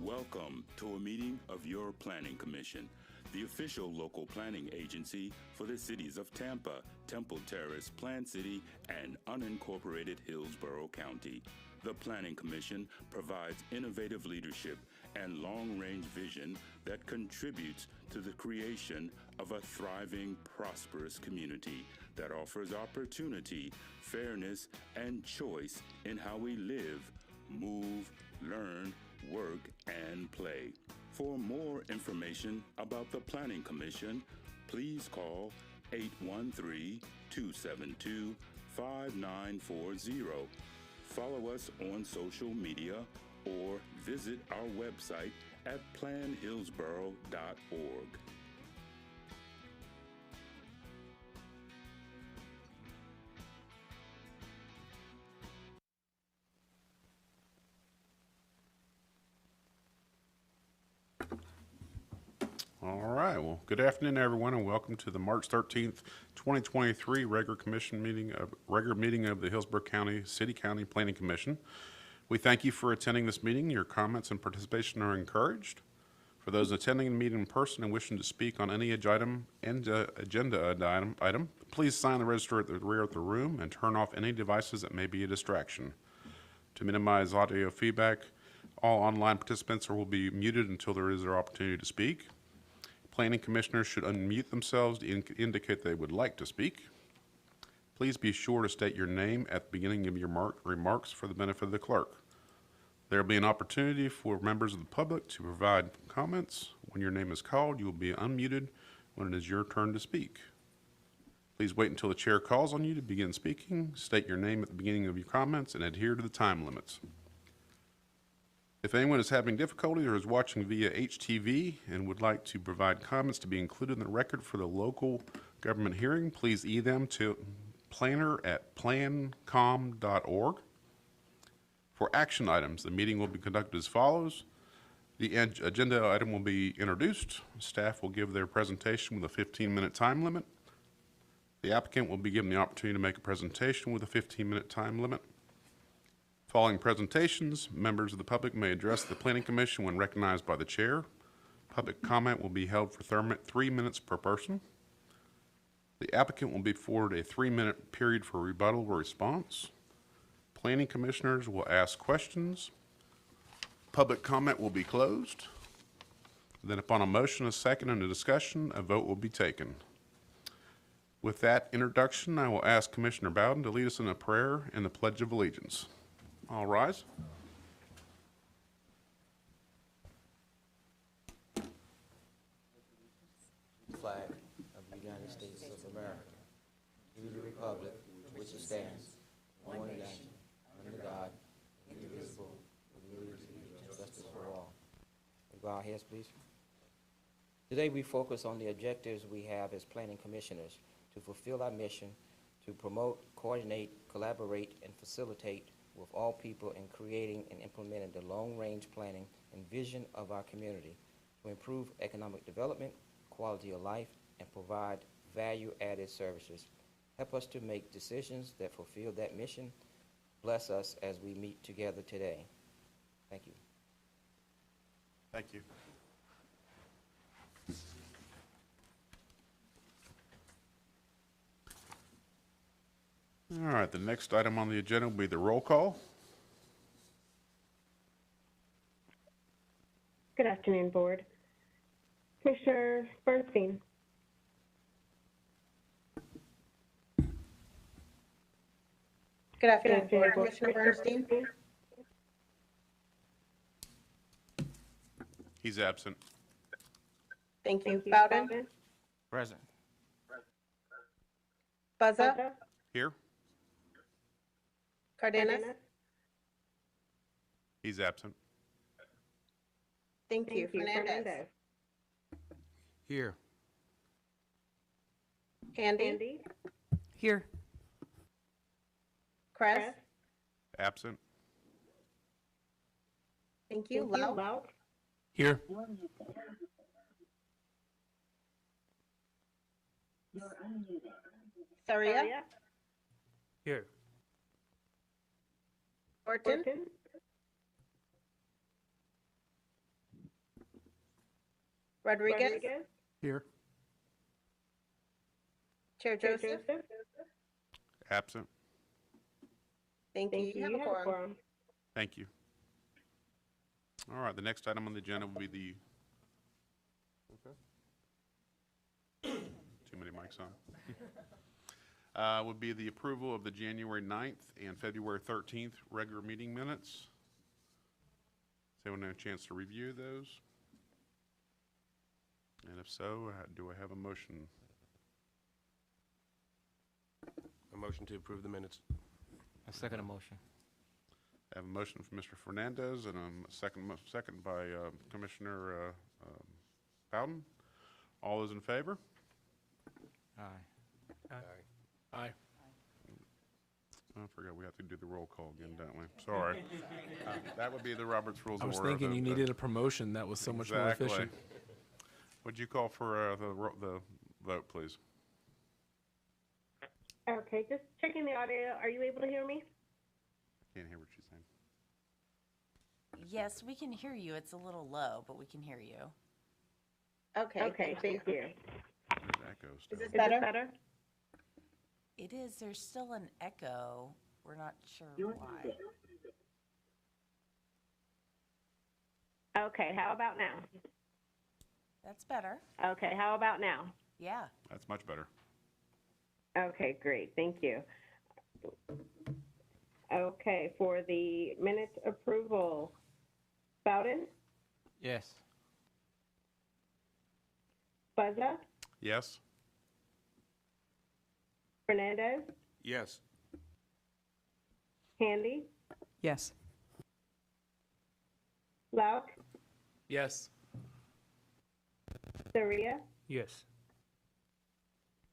Welcome to a meeting of your Planning Commission, the official local planning agency for the cities of Tampa, Temple Terrace, Plant City, and unincorporated Hillsborough County. The Planning Commission provides innovative leadership and long-range vision that contributes to the creation of a thriving, prosperous community that offers opportunity, fairness, and choice in how we live, move, learn, work, and play. For more information about the Planning Commission, please call 813-272-5940. Follow us on social media or visit our website at planhillsborough.org. All right, well, good afternoon, everyone, and welcome to the March 13th, 2023 regular meeting of the Hillsborough County City County Planning Commission. We thank you for attending this meeting. Your comments and participation are encouraged. For those attending the meeting in person and wishing to speak on any agenda item, please sign the register at the rear of the room and turn off any devices that may be a distraction. To minimize audio feedback, all online participants will be muted until there is their opportunity to speak. Planning commissioners should unmute themselves to indicate they would like to speak. Please be sure to state your name at the beginning of your remarks for the benefit of the clerk. There will be an opportunity for members of the public to provide comments. When your name is called, you will be unmuted when it is your turn to speak. Please wait until the chair calls on you to begin speaking. State your name at the beginning of your comments and adhere to the time limits. If anyone is having difficulty or is watching via HTV and would like to provide comments to be included in the record for the local government hearing, please email them to planner@plancom.org. For action items, the meeting will be conducted as follows. The agenda item will be introduced. Staff will give their presentation with a 15-minute time limit. The applicant will be given the opportunity to make a presentation with a 15-minute time limit. Following presentations, members of the public may address the Planning Commission when recognized by the chair. Public comment will be held for 3 minutes per person. The applicant will be afforded a 3-minute period for rebuttal or response. Planning commissioners will ask questions. Public comment will be closed. Then upon a motion, a second, and a discussion, a vote will be taken. With that introduction, I will ask Commissioner Bowden to lead us in a prayer and the Pledge of Allegiance. All rise. Flag of the United States of America, to the republic for which it stands, one nation, under God, indivisible, with liberty and justice for all. We bow our heads, please. Today we focus on the objectives we have as planning commissioners to fulfill our mission to promote, coordinate, collaborate, and facilitate with all people in creating and implementing the long-range planning and vision of our community to improve economic development, quality of life, and provide value-added services. Help us to make decisions that fulfill that mission. Bless us as we meet together today. Thank you. Thank you. All right, the next item on the agenda will be the roll call. Good afternoon, Board. Commissioner Bernstein. Good afternoon, Board. Commissioner Bernstein. He's absent. Thank you. Bowden. Present. Buzza. Here. Cardenas. He's absent. Thank you. Fernandez. Here. Handy. Here. Kress. Absent. Thank you. Lau. Here. Saria. Here. Orton. Rodriguez. Here. Chair Joseph. Absent. Thank you. You have a quorum. Thank you. All right, the next item on the agenda will be the, too many mics on. Would be the approval of the January 9th and February 13th regular meeting minutes. Does anyone have a chance to review those? And if so, do I have a motion? A motion to approve the minutes. I second a motion. I have a motion from Mr. Fernandez and a second by Commissioner Bowden. All those in favor? Aye. Aye. I forgot we have to do the roll call again, don't we? Sorry. That would be the Roberts Rules I of was Order. thinking you needed a promotion. That was so much more Exactly. efficient. Would you call for the vote, please? Okay, just checking the audio. Are you able to hear me? Can't hear what she's saying. Yes, we can hear you. It's a little low, but we can hear you. Okay, thank you. There's echo still. Is this Is better? this better? It is. There's still an echo. We're not sure why. Okay, how about now? That's better. Okay, how about now? Yeah. That's much better. Okay, great, thank you. Okay, for the minutes approval, Bowden, Yes. Buzza, Yes? Fernandez, Yes. Handy, Yes. Lauk, Yes. Zornitta. Yes.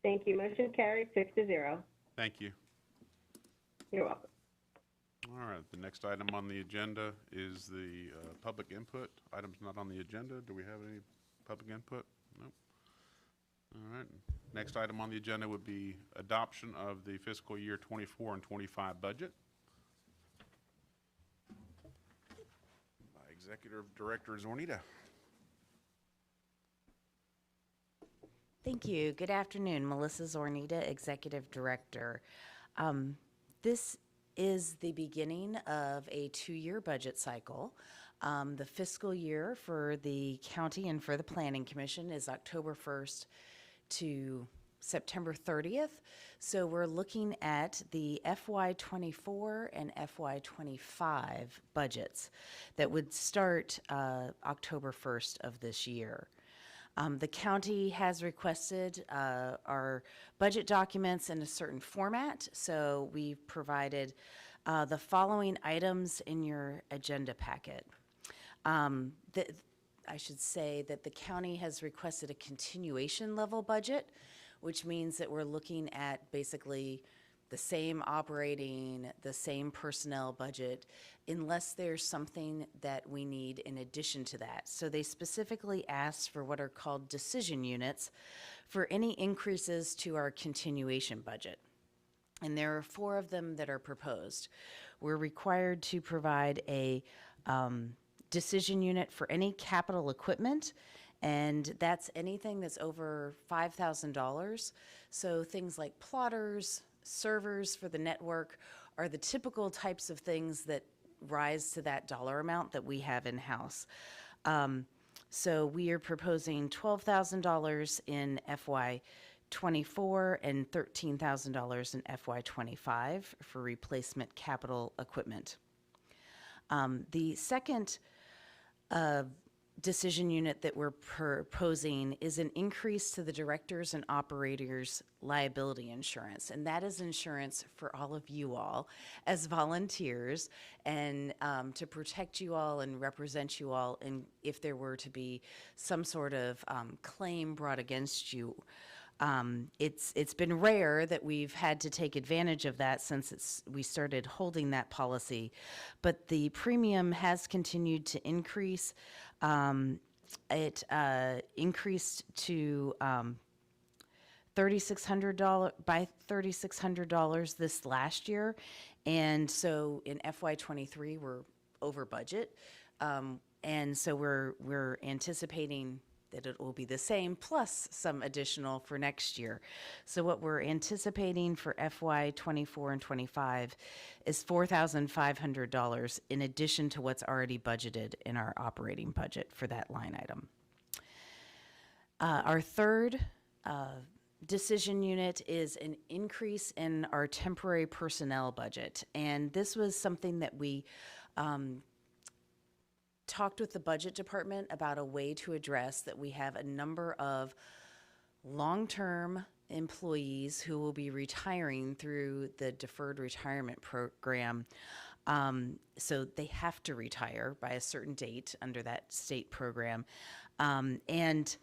Thank you, motion carried 6-0. Thank you. You're welcome. All right, the next item on the agenda is the public input. Items not on the agenda. Do we have any public input? Nope. All right. Next item on the agenda would be adoption of the fiscal year 24 and 25 budget. By Executive Director Zornitta. Thank you. Good afternoon. Melissa Zornitta, Executive Director. This is the beginning of a 2-year budget cycle. The fiscal year for the county and for the Planning Commission is October 1st to September 30th. So we're looking at the FY24 and FY25 budgets that would start October 1st of this year. The county has requested our budget documents in a certain format, so we've provided the following items in your agenda packet. I should say that the county has requested a continuation level budget, which means that we're looking at basically the same operating, the same personnel budget, unless there's something that we in addition to that. So they specifically asked for what are called decision units for any increases to our continuation budget. And there are 4 of them that are proposed. We're required to provide a decision unit for any capital equipment, and that's anything that's over $5,000. So things like plotters, servers for the network are the typical types of things that rise to that dollar amount that we have in-house. So we are proposing $12,000 in FY24 and $13,000 in FY25 for replacement capital equipment. The second decision unit that we're proposing is an increase to the directors and operators liability insurance, and that is insurance for all of you all as volunteers, and to protect you all and represent you all, and if there were to be some sort of claim brought against you. It's been rare that we've had to take advantage of that since we started holding that policy, but the premium has continued to increase. It increased to $3,600 by $3,600 this last year, and so in FY23 we're over budget, and so we're anticipating that it will be the same plus some additional for next year. So what we're anticipating for FY '24 and '25 is $4,500 in addition to what's already budgeted in our operating budget for that line item. Our third decision unit is an increase in our temporary personnel budget. And this was something that we talked with the budget department about a way to address that. We have a number of long-term employees who will be retiring through the deferred retirement program. So they have to retire by a certain date under that state program. And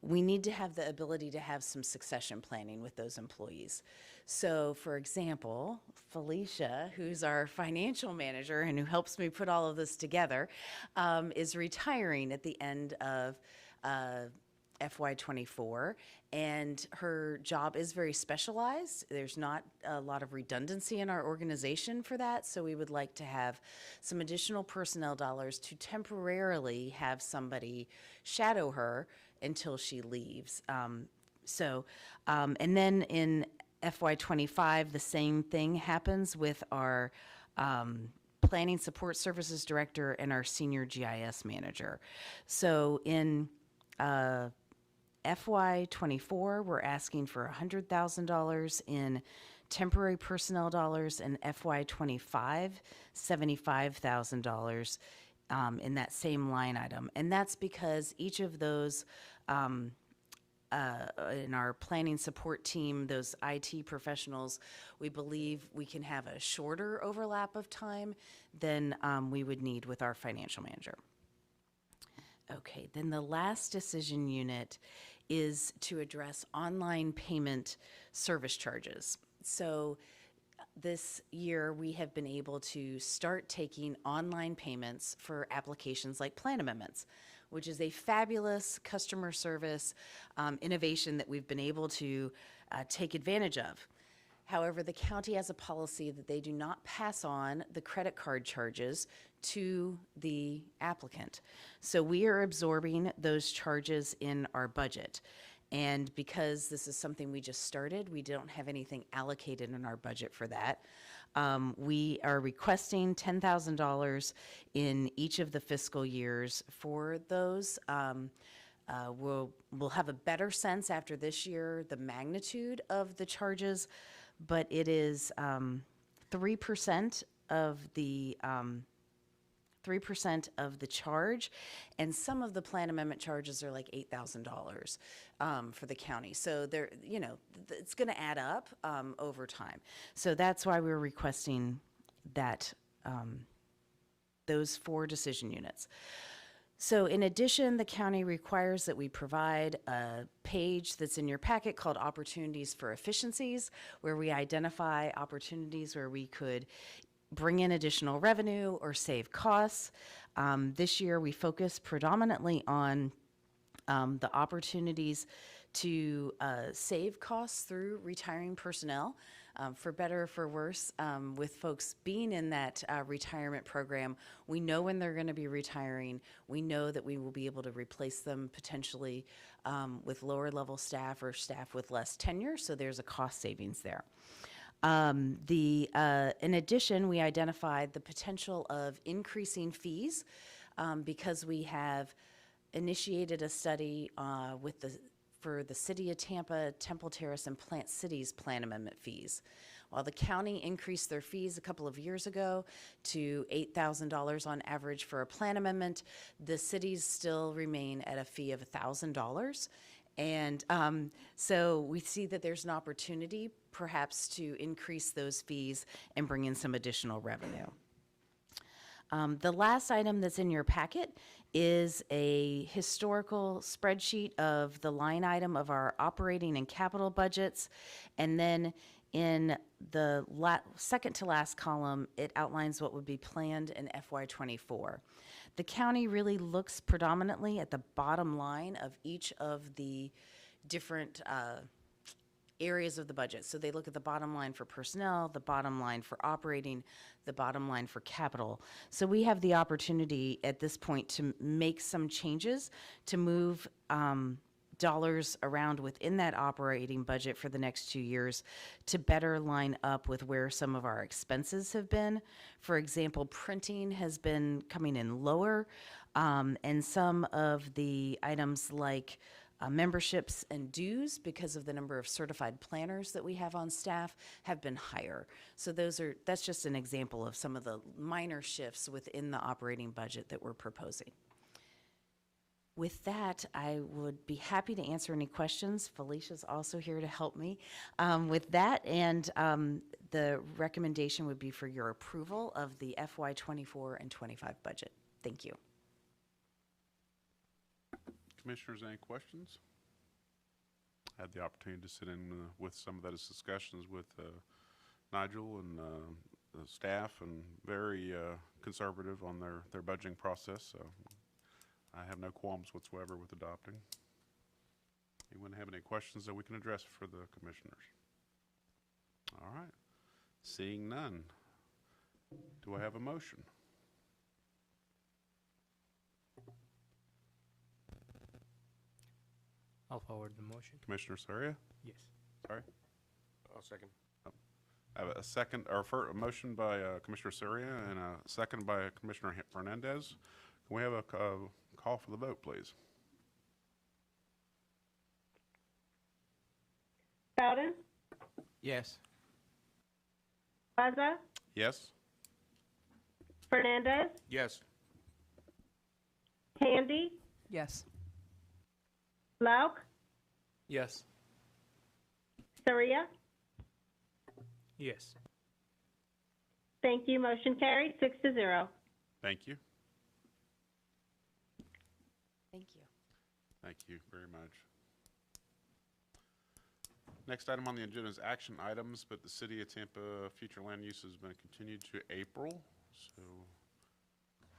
we need to have the ability to have some succession planning with those employees. So, for example, Felicia, who's our financial manager and who helps me put all of this together, is retiring at the end of FY '24, and her job is very specialized. There's not a lot of redundancy in our organization for that, so we would like to have some additional personnel dollars to temporarily have somebody shadow her until she leaves. And then in FY '25, the same thing happens with our Planning Support Services Director and our Senior GIS Manager. So in FY '24, we're asking for $100,000 in temporary personnel dollars, and FY '25, $75,000 in that same line item. And that's because each of those in our planning support team, those IT professionals, we believe we can have a shorter overlap of time than we would need with our financial manager. Okay, then the last decision unit is to address online payment service charges. So this year we have been able to start taking online payments for applications like plan amendments, which is a fabulous customer service innovation that we've been able to take advantage of. However, the county has a policy that they do not pass on the credit card charges to the applicant. So we are absorbing those charges in our budget. And because this is something we just started, we don't have anything allocated in our budget for that. We are requesting $10,000 in each of the fiscal years for those. We'll have a better sense after this year the magnitude of the charges, but it is 3% of the 3% of the charge, and some of the plan amendment charges are like $8,000 for the county. So they're, you know, it's going to add up over time. So that's why we're requesting that those 4 decision units. So in addition, the county requires that we provide a page that's in your packet called Opportunities for Efficiencies, where we identify opportunities where we could bring in additional revenue or save costs. This year, we focus predominantly on the opportunities to save costs through retiring personnel. For better or for worse, with folks being in that retirement program, we know when they're going to be retiring. We know that we will be able to replace them potentially with lower level staff or staff with less tenure, so there's a cost savings there. In addition, we identified the potential of increasing fees because we have initiated a study for the City of Tampa, Temple Terrace, and Plant Cities plan amendment fees. While the county increased their fees a couple of years ago to $8,000 on average for a plan amendment, the cities still remain at a fee of $1,000. And so we see that there's an opportunity perhaps to increase those fees and bring in some additional revenue. The last item that's in your packet is a historical spreadsheet of the line item of our operating and capital budgets. And then in the second to last column, it outlines what would be planned in FY '24. The county really looks predominantly at the bottom line of each of the different areas of the budget. So they look at the bottom line for personnel, the bottom line for operating, the bottom line for capital. So we have the opportunity at this point to make some changes to move dollars around within that operating budget for the next 2 years to better line up with where some of our expenses have been. For example, printing has been coming in lower, and some of the items like memberships and dues, because of the number of certified planners that we have on staff, have been higher. So that's just an example of some of the minor shifts within the operating budget that we're proposing. With that, I would be happy to answer any questions. Felicia's also here to help me with that, and the recommendation would be for your approval of the FY24 and 25 budget. Thank you. Commissioners, any questions? I had the opportunity to sit in with some of those discussions with Nigel and the staff, and very conservative on their budgeting process, so I have no qualms whatsoever with adopting. Anyone have any questions that we can address for the commissioners? All right. Seeing none, do I have a motion? I'll forward the motion. Commissioner Soria? Yes. Sorry? I'll second. I have a second, or a motion by Commissioner Soria and a second by Commissioner Hernandez. Can we have a call for the vote, please? Bowden, Yes. Buzza, Yes? Fernandez, Yes. Handy, Yes. Lauk, Yes. Soria. Yes. Thank you. Motion carried 6-0. Thank you. Thank you. Thank you very much. Next item on the agenda is action items, but the City of Tampa future land use has been continued to April. So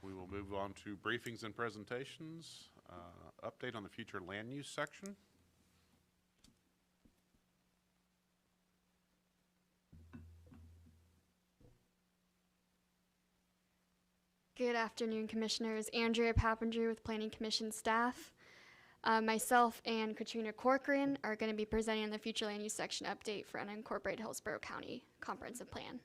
we will move on to briefings and presentations. Update on the future land use section. Good afternoon, Commissioners. Andrea Papandrew with Planning Commission staff. Myself and Katrina Corcoran are going to be presenting the future land use section update for unincorporated Hillsborough County Comprehensive Plan.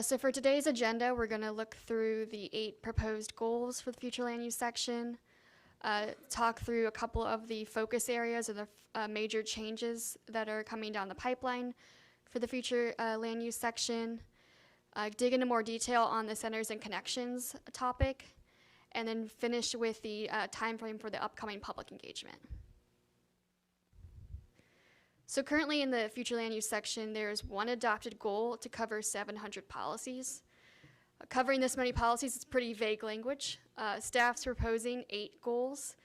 So for today's agenda, we're going to look through the 8 proposed goals for the future land use section, talk through a couple of the focus areas or the major changes that are coming down the pipeline for the future land use section, dig into more detail on the centers and connections topic, and then finish with the time frame for the upcoming public engagement. So currently in the future land use section, there's one adopted goal to cover 700 policies. Covering this many policies is pretty vague language. Staff's proposing 8 goals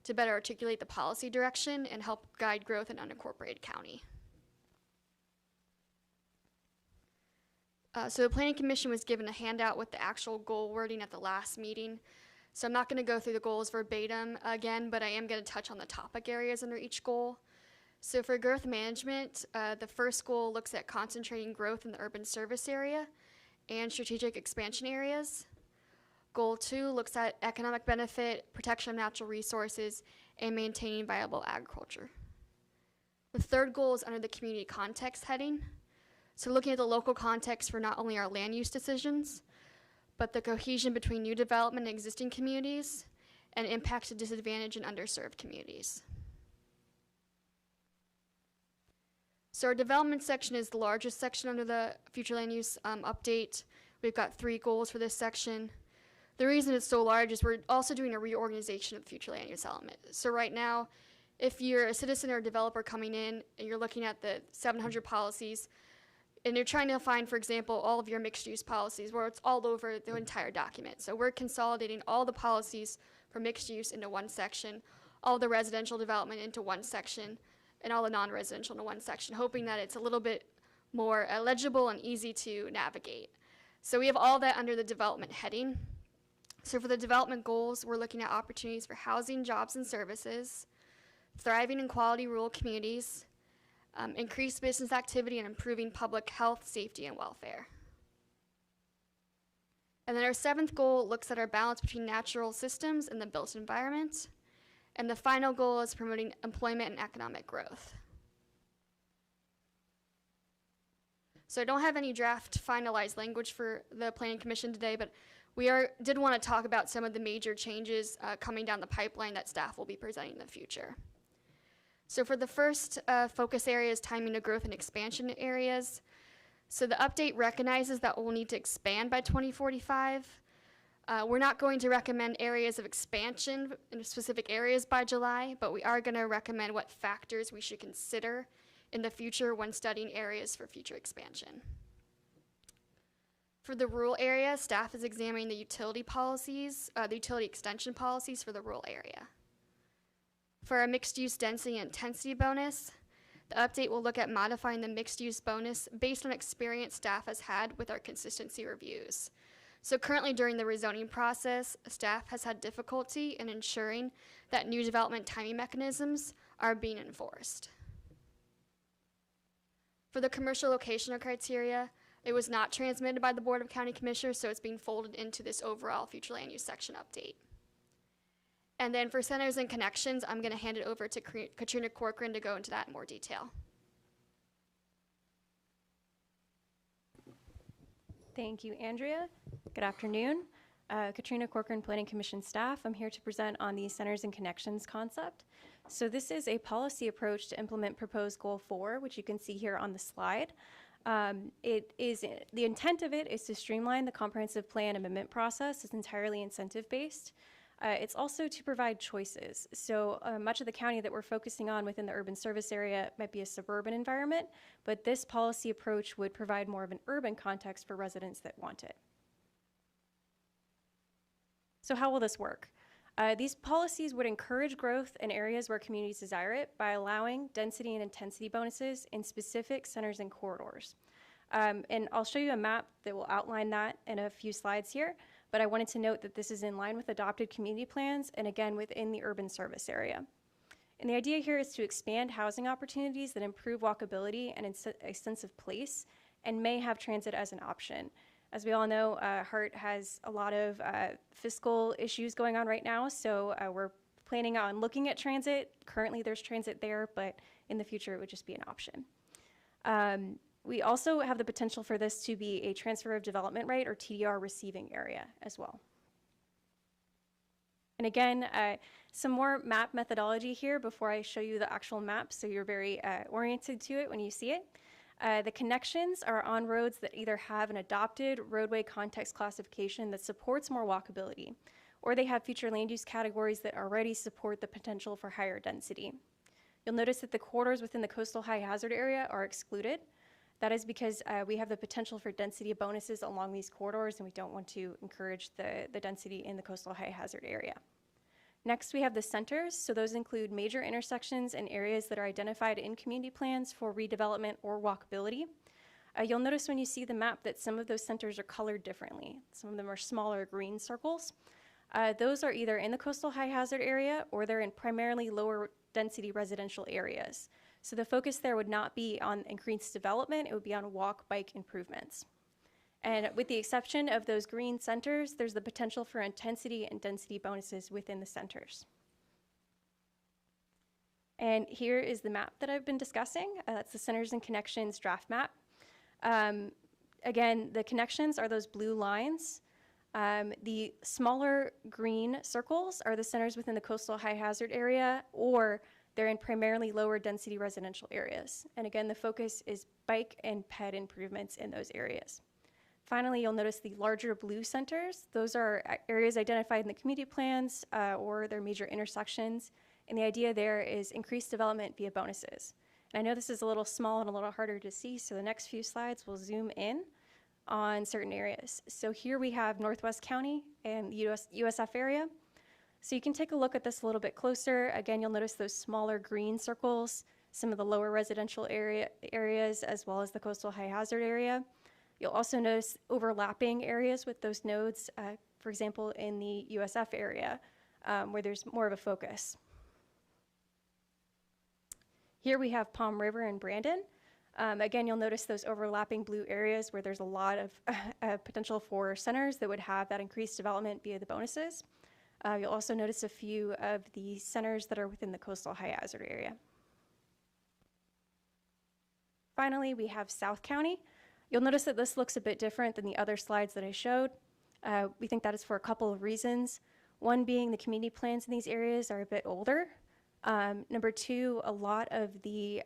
to better articulate the policy direction and help guide growth in unincorporated county. So the Planning Commission was given a handout with the actual goal wording at the last meeting. So I'm not going to go through the goals verbatim again, but I am going to touch on the topic areas under each goal. So for growth management, the first goal looks at concentrating growth in the urban service area and strategic expansion areas. Goal 2 looks at economic benefit, protection of natural resources, and maintaining viable agriculture. The third goal is under the community context heading. So looking at the local context for not only our land use decisions, but the cohesion between new development and existing communities and impacts to disadvantaged and underserved communities. So our development section is the largest section under the future land use update. We've got 3 goals for this section. The reason it's so large is we're also doing a reorganization of the future land use element. So right now, if you're a citizen or a developer coming in and you're looking at the 700 policies, and you're trying to find, for example, all of your mixed use policies where it's all over the entire document. So we're consolidating all the policies for mixed use into one section, all the residential development into one section, and all the non-residential into one section, hoping that it's a little bit more legible and easy to navigate. So we have all that under the development heading. So for the development goals, we're looking at opportunities for housing, jobs, and services, thriving and quality rural communities, increased business activity, and improving public health, safety, and welfare. And then our 7th goal looks at our balance between natural systems and the built environment. And the final goal is promoting employment and economic growth. So I don't have any draft finalized language for the Planning Commission today, but we did want to talk about some of the major changes coming down the pipeline that staff will be presenting in the future. So for the first focus area is timing of growth and expansion areas. So the update recognizes that we'll need to expand by 2045. We're not going to recommend areas of expansion in specific areas by July, but we are going to recommend what factors we should consider in the future when studying areas for future expansion. For the rural area, staff is examining the utility policies, the utility extension policies for the rural area. For our mixed-use density and intensity bonus, the update will look at modifying the mixed-use bonus based on experience staff has had with our consistency reviews. So currently during the rezoning process, staff has had difficulty in ensuring that new development timing mechanisms are being enforced. For the commercial locational criteria, it was not transmitted by the Board of County Commissioners, so it's being folded into this overall future land use section update. And then for centers and connections, I'm going to hand it over to Katrina Corcoran to go into that in more detail. Thank you, Andrea. Good afternoon. Katrina Corcoran, Planning Commission staff. I'm here to present on the Centers and Connections concept. So this is a policy approach to implement proposed Goal 4, which you can see here on the slide. The intent of it is to streamline the comprehensive plan amendment process. It's entirely incentive-based. It's also to provide choices. So much of the county that we're focusing on within the urban service area might be a suburban environment, but this policy approach would provide more of an urban context for residents that want it. So how will this work? These policies would encourage growth in areas where communities desire it by allowing density and intensity bonuses in specific centers and corridors. And I'll show you a map that will outline that in a few slides here, but I wanted to note that this is in line with adopted community plans and again within the urban service area. And the idea here is to expand housing opportunities that improve walkability and a sense of place and may have transit as an option. As we all know, Hart has a lot of fiscal issues going on right now, so we're planning on looking at transit. Currently there's transit there, but in the future it would just be an option. We also have the potential for this to be a transfer of development right or TDR receiving area as well. And again, some more map methodology here before I show you the actual map so you're very oriented to it when you see it. The connections are on roads that either have an adopted roadway context classification that supports more walkability, or they have future land use categories that already support the potential for higher density. You'll notice that the corridors within the coastal high hazard area are excluded. That is because we have the potential for density bonuses along these corridors, and we don't want to encourage the density in the coastal high hazard area. Next, we have the centers. So those include major intersections and areas that are identified in community plans for redevelopment or walkability. You'll notice when you see the map that some of those centers are colored differently. Some of them are smaller green circles. Those are either in the coastal high hazard area or they're in primarily lower density residential areas. So the focus there would not be on increased development, it would be on walk bike improvements. And with the exception of those green centers, there's the potential for intensity and density bonuses within the centers. And here is the map that I've been discussing. That's the Centers and Connections draft map. Again, the connections are those blue lines. The smaller green circles are the centers within the coastal high hazard area, or they're in primarily lower density residential areas. And again, the focus is bike and ped improvements in those areas. Finally, you'll notice the larger blue centers. Those are areas identified in the community plans or their major intersections. And the idea there is increased development via bonuses. And I know this is a little small and a little harder to see, so the next few slides will zoom in on certain areas. So here we have Northwest County and the USF area. So you can take a look at this a little bit closer. Again, you'll notice those smaller green circles, some of the lower residential areas, as well as the coastal high hazard area. You'll also notice overlapping areas with those nodes, for example, in the USF area, where there's more of a focus. Here we have Palm River and Brandon. Again, you'll notice those overlapping blue areas where there's a lot of potential for centers that would have that increased development via the bonuses. You'll also notice a few of the centers that are within the coastal high hazard area. Finally, we have South County. You'll notice that this looks a bit different than the other slides that I showed. We think that is for a couple of reasons. One being the community plans in these areas are a bit older. Number two, a lot of the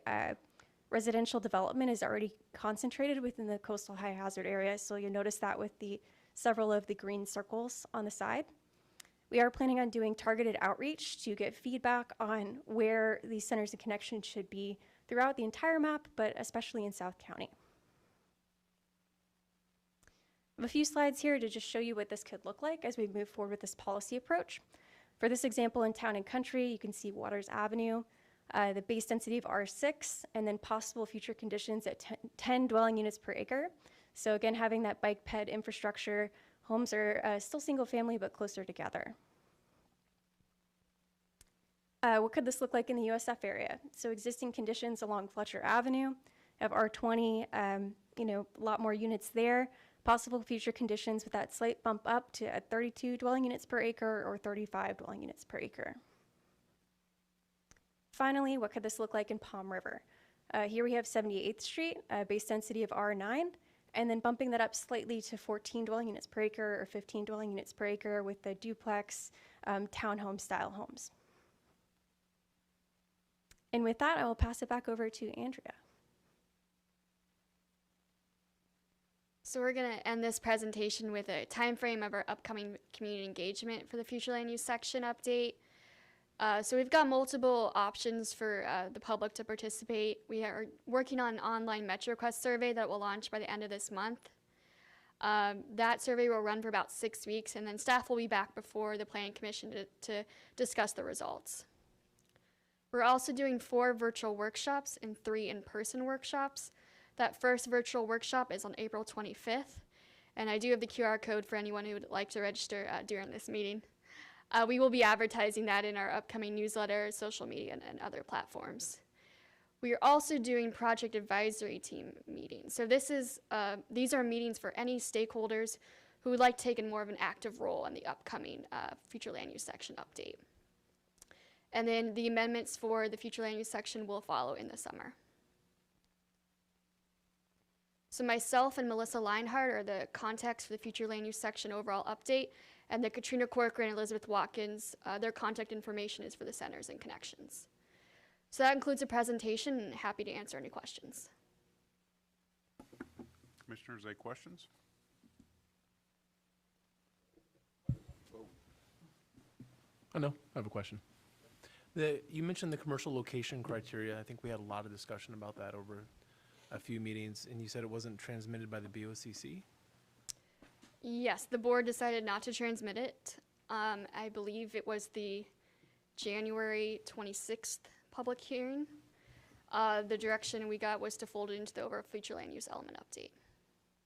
residential development is already concentrated within the coastal high hazard area, so you'll notice that with the several of the green circles on the side. We are planning on doing targeted outreach to get feedback on where these centers and connections should be throughout the entire map, but especially in South County. I have a few slides here to just show you what this could look like as we move forward with this policy approach. For this example, in Town and Country, you can see Waters Avenue, the base density of R6, and then possible future conditions at 10 dwelling units per acre. So again, having that bike ped infrastructure, homes are still single family, but closer together. What could this look like in the USF area? So existing conditions along Fletcher Avenue, have R20, a lot more units there. Possible future conditions with that slight bump up to 32 dwelling units per acre or 35 dwelling units per acre. Finally, what could this look like in Palm River? Here we have 78th Street, base density of R9, and then bumping that up slightly to 14 dwelling units per acre or 15 dwelling units per acre with the duplex townhome style homes. And with that, I will pass it back over to Andrea. So we're going to end this presentation with a time frame of our upcoming community engagement for the future land use section update. So we've got multiple options for the public to participate. We are working on an online Metro Request survey that will launch by the end of this month. That survey will run for about 6 weeks, and then staff will be back before the Planning Commission to discuss the results. We're also doing 4 virtual workshops and 3 in-person workshops. That first virtual workshop is on April 25th, and I do have the QR code for anyone who would like to register during this meeting. We will be advertising that in our upcoming newsletter, social media, and other platforms. We are also doing project advisory team meetings. So these are meetings for any stakeholders who would like to take in more of an active role in the upcoming future land use section update. And then the amendments for the future land use section will follow in the summer. So myself and Melissa Leinhardt are the contacts for the future land use section overall update, and the Katrina Corcoran and Elizabeth Watkins, their contact information is for the centers and connections. So that concludes the presentation, and happy to answer any questions. Commissioners, any questions? Oh, no, I have a question. You mentioned the commercial location criteria. I think we had a lot of discussion about that over a few meetings, and you said it wasn't transmitted by the BOCC? Yes, the board decided not to transmit it. I believe it was the January 26th public hearing. The direction we got was to fold it into the overall future land use element update.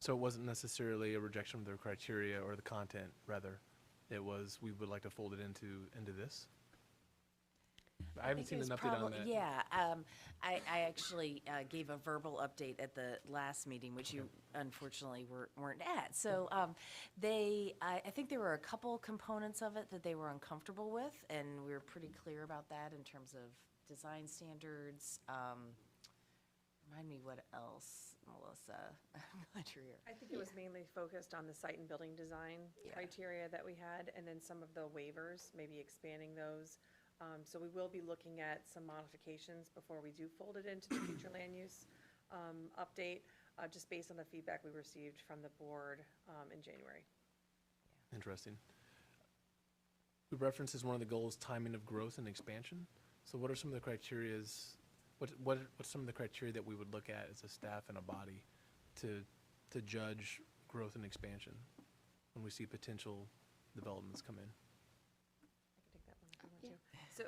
So it wasn't necessarily a rejection of their criteria or the content, rather. It was, we would like to fold it into this? I haven't seen an update on that. Yeah, I actually gave a verbal update at the last meeting, which you unfortunately weren't at. So I think there were a couple components of it that they were uncomfortable with, and we were pretty clear about that in terms of design standards. Remind me what else, Melissa? I'm not sure. I think it was mainly focused on the site and building design criteria that we had, and then some of the waivers, maybe expanding those. So we will be looking at some modifications before we do fold it into the future land use update, just based on the feedback we received from the board in January. Interesting. We referenced as one of the goals timing of growth and expansion. So what are some of the criterias? What's some of the criteria that we would look at as a staff and a body to judge growth and expansion when we see potential developments come in?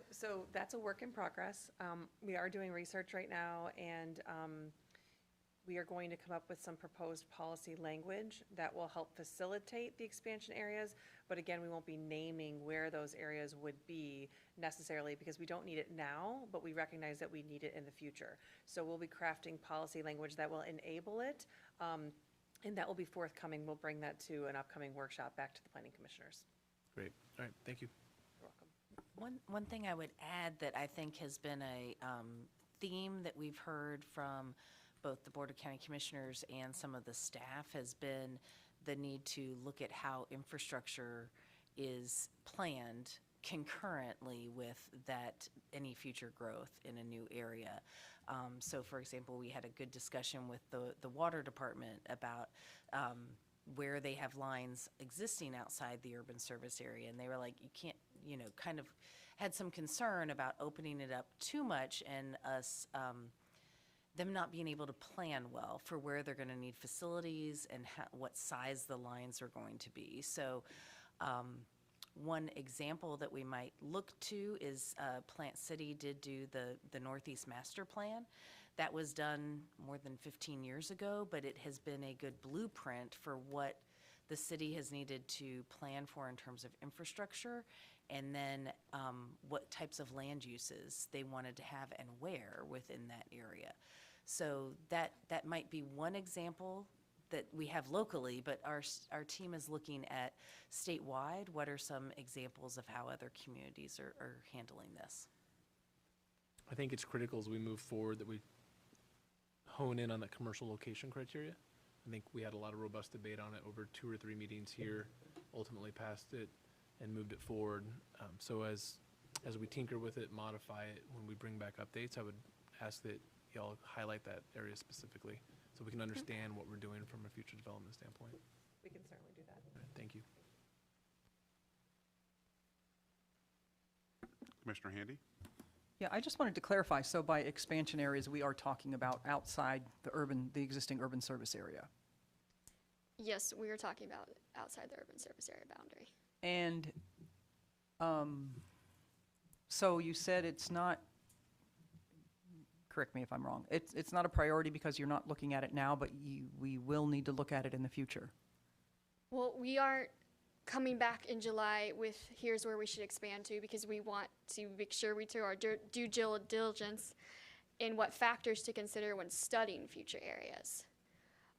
So that's a work in progress. We are doing research right now, and We are going to come up with some proposed policy language that will help facilitate the expansion areas. But again, we won't be naming where those areas would be necessarily because we don't need it now, but we recognize that we need it in the future. So we'll be crafting policy language that will enable it, and that will be forthcoming. We'll bring that to an upcoming workshop back to the planning commissioners. Great. All right, thank you. You're welcome. One thing I would add that I think has been a theme that we've heard from both the Board of County Commissioners and some of the staff has been the need to look at how infrastructure is planned concurrently with that any future growth in a new area. So for example, we had a good discussion with the water department about where they have lines existing outside the urban service area, and they were like, you can't, kind of had some concern about opening it up too much and us them not being able to plan well for where they're going to need facilities and what size the lines are going to be. So one example that we might look to is Plant City did do the Northeast Master Plan. That was done more than 15 years ago, but it has been a good blueprint for what the city has needed to plan for in terms of infrastructure, and then what types of land uses they wanted to have and where within that area. So that might be one example that we have locally, but our team is looking at statewide. What are some examples of how other communities are handling this? I think it's critical as we move forward that we hone in on that commercial location criteria. I think we had a lot of robust debate on it over 2 or 3 meetings here, ultimately passed it and moved it forward. So as we tinker with it, modify it, when we bring back updates, I would ask that y'all highlight that area specifically so we can understand what we're doing from a future development standpoint. We can certainly do that. All right, thank you. Commissioner Handy? Yeah, I just wanted to clarify, so by expansion areas, we are talking about outside the existing urban service area. Yes, we were talking about outside the urban service area boundary. And so you said it's not, correct me if I'm wrong, it's not a priority because you're not looking at it now, but we will need to look at it in the future. Well, we aren't coming back in July with here's where we should expand to, because we want to make sure we do our due diligence in what factors to consider when studying future areas.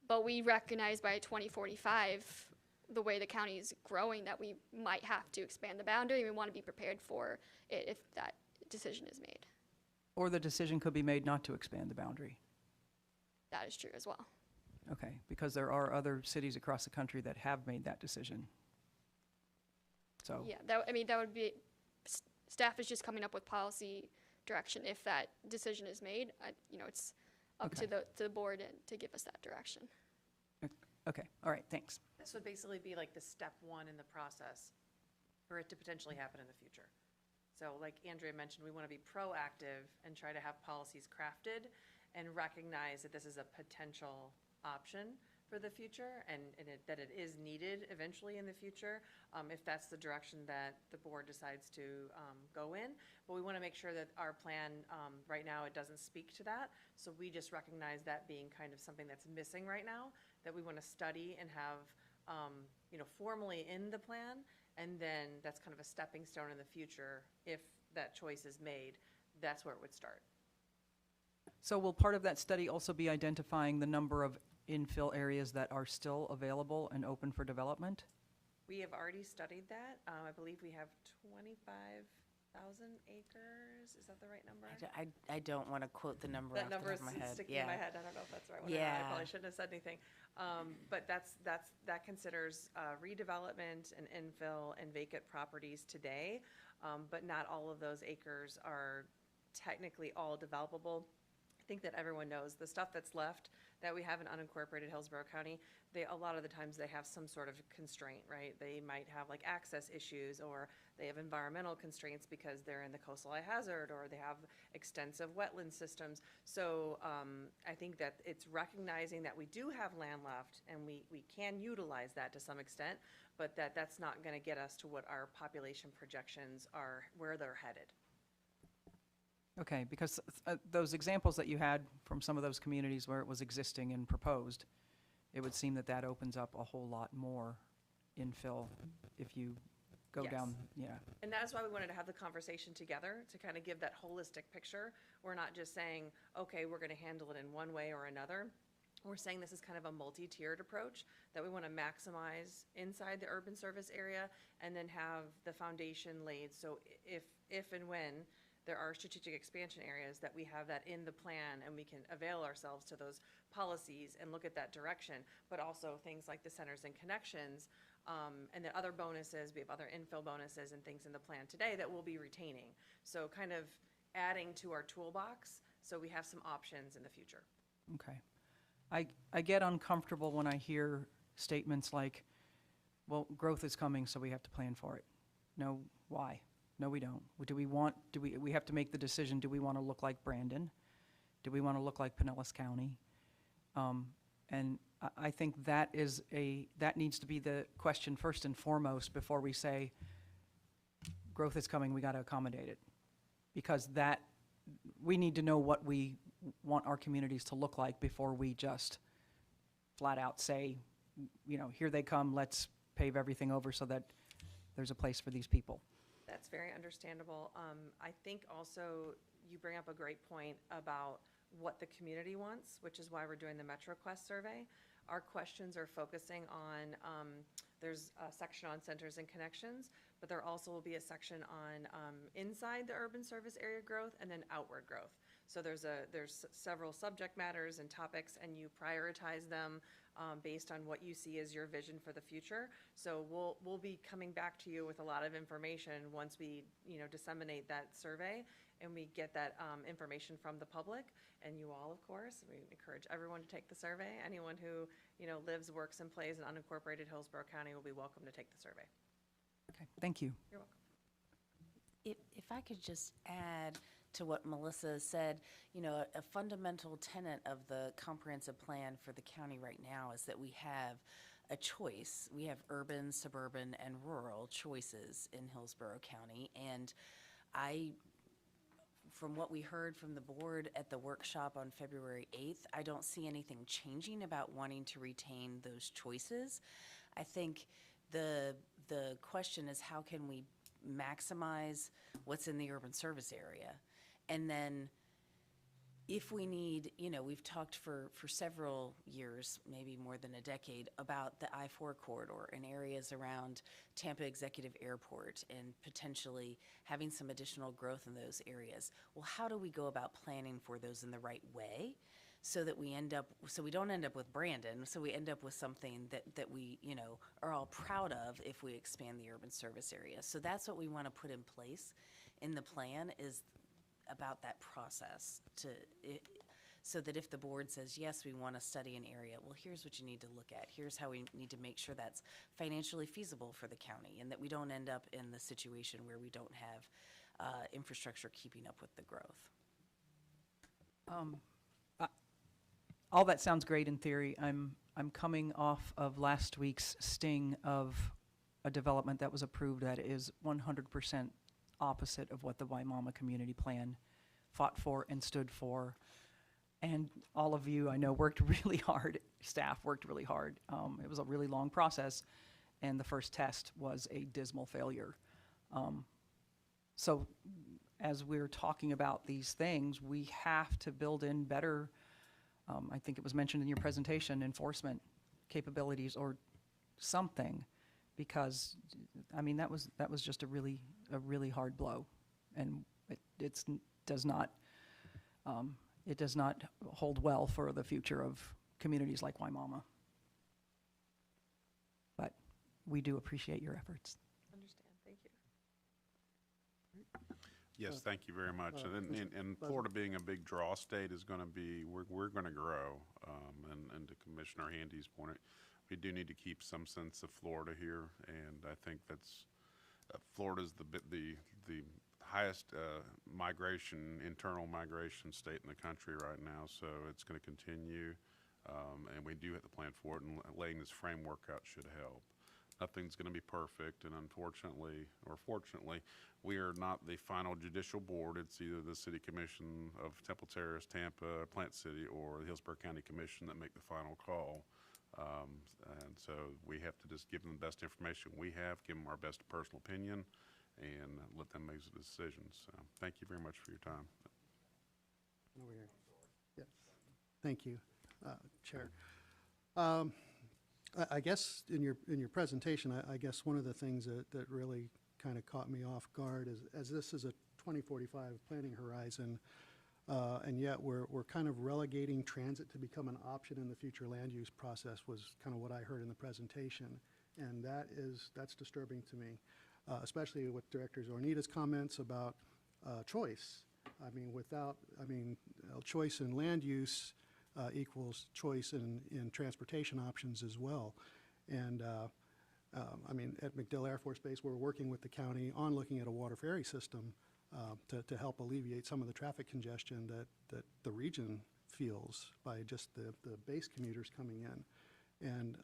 But we recognize by 2045, the way the county is growing, that we might have to expand the boundary, and we want to be prepared for it if that decision is made. Or the decision could be made not to expand the boundary. That is true as well. Okay, because there are other cities across the country that have made that decision. So. Yeah, that would be, staff is just coming up with policy direction. If that decision is made, it's up to the board to give us that direction. Okay, all right, thanks. This would basically be like the step 1 in the process for it to potentially happen in the future. So like Andrea mentioned, we want to be proactive and try to have policies crafted and recognize that this is a potential option for the future and that it is needed eventually in the future if that's the direction that the board decides to go in. But we want to make sure that our plan right now, it doesn't speak to that. So we just recognize that being kind of something that's missing right now, that we want to study and have formally in the plan. And then that's kind of a stepping stone in the future. If that choice is made, that's where it would start. So will part of that study also be identifying the number of infill areas that are still available and open for development? We have already studied that. I believe we have 25,000 acres. Is that the right number? I don't want to quote the number off That number the is top of my head. sticking in my head. I don't know if that's the right one or not. I probably shouldn't have said anything. But that considers redevelopment and infill and vacant properties today. But not all of those acres are technically all developable. I think that everyone knows the stuff that's left that we have in unincorporated Hillsborough County, a lot of the times they have some sort of constraint, right? They might have like access issues, or they have environmental constraints because they're in the coastal high hazard, or they have extensive wetland systems. So I think that it's recognizing that we do have land left and we can utilize that to some extent, but that's not going to get us to what our population projections are, where they're headed. Okay, because those examples that you had from some of those communities where it was existing and proposed, it would seem that that opens up a whole lot more infill if you go Yes. down, yeah. And that's why we wanted to have the conversation together, to kind of give that holistic picture. We're not just saying, okay, we're going to handle it in one way or another. We're saying this is kind of a multi-tiered approach, that we want to maximize inside the urban service area and then have the foundation laid. So if and when there are strategic expansion areas, that we have that in the plan and we can avail ourselves to those policies and look at that direction, but also things like the centers and connections, and the other bonuses. We have other infill bonuses and things in the plan today that we'll be retaining. So kind of adding to our toolbox so we have some options in the future. Okay. I get uncomfortable when I hear statements like, well, growth is coming, so we have to plan for it. No, why? No, we don't. We have to make the decision, do we want to look like Brandon? Do we want to look like Pinellas County? And I think that needs to be the question first and foremost before we say, growth is coming, we got to accommodate it. Because we need to know what we want our communities to look like before we just flat out say, here they come, let's pave everything over so that there's a place for these people. That's very understandable. I think also you bring up a great point about what the community wants, which is why we're doing the MetroQuest survey. Our questions are focusing on, there's a section on centers and connections, but there also will be a section on inside the urban service area growth and then outward growth. So there's several subject matters and topics, and you prioritize them based on what you see as your vision for the future. So we'll be coming back to you with a lot of information once we disseminate that survey and we get that information from the public and you all, of course. We encourage everyone to take the survey. Anyone who lives, works, and plays in unincorporated Hillsborough County will be welcome to take the survey. Okay, thank you. You're welcome. If I could just add to what Melissa said, a fundamental tenet of the comprehensive plan for the county right now is that we have a choice. We have urban, suburban, and rural choices in Hillsborough County. And from what we heard from the board at the workshop on February 8th, I don't see anything changing about wanting to retain those choices. I think the question is, how can we maximize what's in the urban service area? And then if we need, we've talked for several years, maybe more than a decade, about the I-4 corridor and areas around Tampa Executive Airport and potentially having some additional growth in those areas. Well, how do we go about planning for those in the right way so that we don't end up with Brandon, so we end up with something that we, are all proud of if we expand the urban service area. So that's what we want to put in place in the plan, is about that process so that if the board says, yes, we want to study an area, well, here's what you need to look at. Here's how we need to make sure that's financially feasible for the county, and that we don't end up in the situation where we don't have infrastructure keeping up with the growth. All that sounds great in theory. I'm coming off of last week's sting of a development that was approved that is 100% opposite of what the Waimama Community Plan fought for and stood for. And all of you, I know, worked really hard. Staff worked really hard. It was a really long process, and the first test was a dismal failure. So as we're talking about these things, we have to build in better, I think it was mentioned in your presentation, enforcement capabilities or something, because that was just a really hard blow, and it does not hold well for the future of communities like Waimama. But we do appreciate your efforts. Understand. Thank you. Yes, thank you very much. And Florida being a big draw state is going to be, we're going to grow. And to Commissioner Handy's point, we do need to keep some sense of Florida here, and I think that's Florida's the highest internal migration state in the country right now, so it's going to continue, and we do have to plan for it, and laying this framework out should help. nothing's going to be perfect, and unfortunately, or fortunately, we are not the final judicial board. It's either the City Commission of Temple Terrace, Tampa, Plant City, or the Hillsborough County Commission that make the final call. And so we have to just give them the best information we have, give them our best personal opinion, and let them make the decisions. So thank you very much for your time. Over here. Yes. Thank you, Chair. I guess in your presentation, I guess one of the things that really kind of caught me off guard is, as this is a 2045 planning horizon, and yet we're kind of relegating transit to become an option in the future land use process, was kind of what I heard in the presentation. And that's disturbing to me, especially with Director Zornitta's comments about choice. I mean, choice in land use equals choice in transportation options as well. And I mean, at MacDill Air Force Base, we're working with the county on looking at a water ferry system to help alleviate some of the traffic congestion that the region feels by just the base commuters coming in. And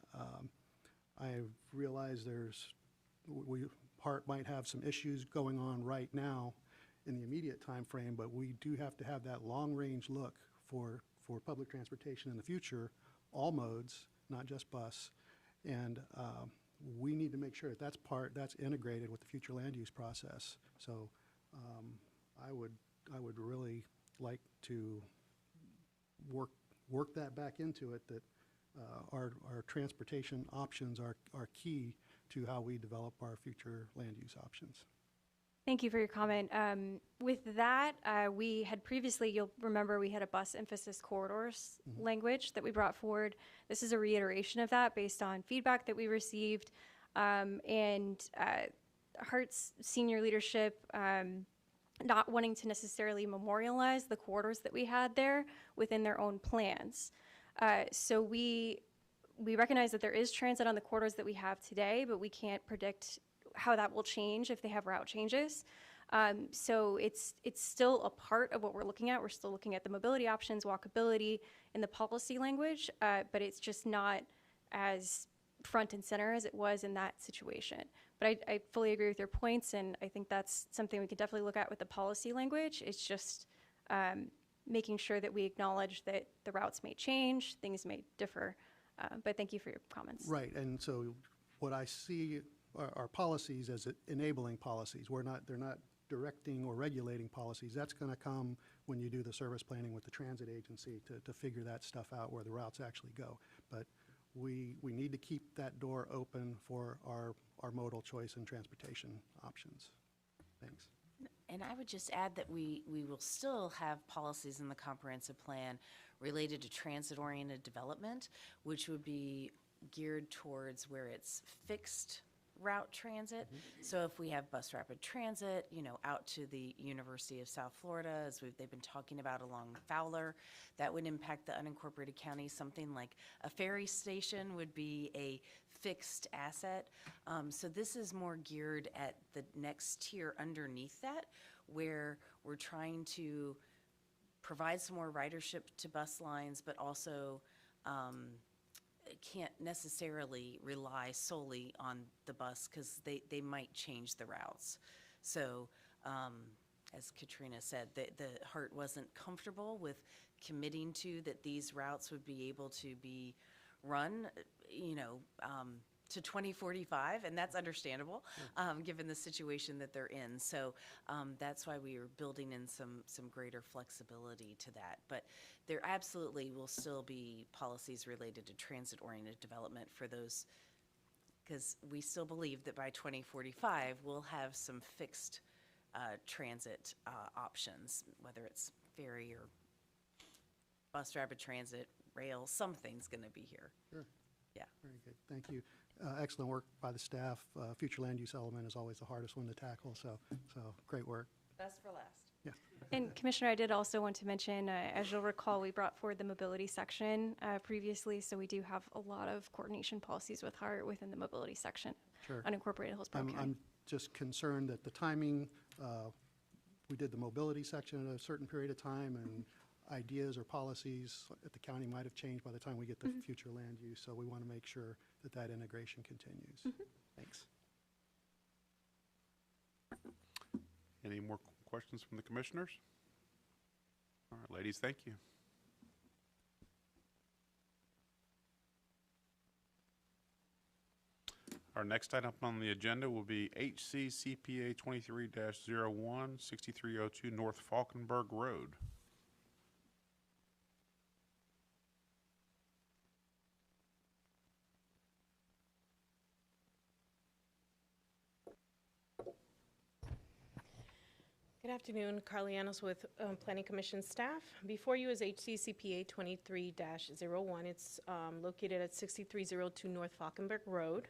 I realize Hart might have some issues going on right now in the immediate time frame, but we do have to have that long-range look for public transportation in the future, all modes, not just bus. And we need to make sure that's integrated with the future land use process. So I would really like to work that back into it, that our transportation options are key to how we develop our future land use options. Thank you for your comment. With that, we had previously, you'll remember, we had a bus emphasis corridors language that we brought forward. This is a reiteration of that based on feedback that we received, and Hart's senior leadership not wanting to necessarily memorialize the corridors that we had there within their own plans. So we recognize that there is transit on the corridors that we have today, but we can't predict how that will change if they have route changes. So it's still a part of what we're looking at. We're still looking at the mobility options, walkability in the policy language, but it's just not as front and center as it was in that situation. But I fully agree with your points, and I think that's something we could definitely look at with the policy language. It's just making sure that we acknowledge that the routes may change, things may differ. But thank you for your comments. Right, and so what I see are policies as enabling policies. They're not directing or regulating policies. That's going to come when you do the service planning with the transit agency to figure that stuff out, where the routes actually go. But we need to keep that door open for our modal choice and transportation options. Thanks. And I would just add that we will still have policies in the comprehensive plan related to transit-oriented development, which would be geared towards where it's fixed route transit. So if we have bus rapid transit, out to the University of South Florida, as they've been talking about along Fowler, that would impact the unincorporated county. Something like a ferry station would be a fixed asset. So this is more geared at the next tier underneath that, where we're trying to provide some more ridership to bus lines, but also can't necessarily rely solely on the bus, because they might change the routes. So as Katrina said, the Hart wasn't comfortable with committing to that these routes would be able to be run to 2045, and that's understandable given the situation that they're in. So that's why we are building in some greater flexibility to that. But there absolutely will still be policies related to transit-oriented development for those, because we still believe that by 2045 we'll have some fixed transit options, whether it's ferry or bus rapid transit, rail, something's going to be here. Sure. Yeah. Very good. Thank you. Excellent work by the staff. Future land use element is always the hardest one to tackle, so great work. Best for last. Yeah. And Commissioner, I did also want to mention, as you'll recall, we brought forward the mobility section previously, so we do have a lot of coordination policies with Hart within the mobility section. Sure. Unincorporated Hillsborough County. I'm just concerned that the timing, we did the mobility section at a certain period of time, and ideas or policies at the county might have changed by the time we get the future land use, so we want to make sure that integration continues. Thanks. Any more questions from the commissioners? All right, ladies, thank you. Our next item on the agenda will be HCCPA 23-01, 6302 North Falkenburg Road. Good afternoon, Karla Llanos with Planning Commission staff. Before you is HCCPA 23-01. It's located at 6302 North Falkenburg Road.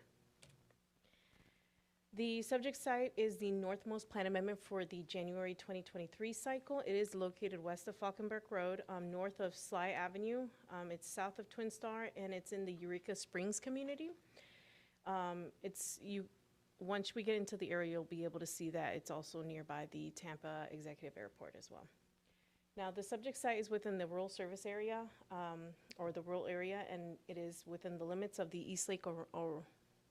The subject site is the northmost plan amendment for the January 2023 cycle. It is located west of Falkenburg Road, north of Sly Avenue. It's south of Twin Star, and it's in the Eureka Springs community. Once we get into the area, you'll be able to see that it's also nearby the Tampa Executive Airport as well. Now, the subject site is within the rural service area, or the rural area, and it is within the limits of the Eastlake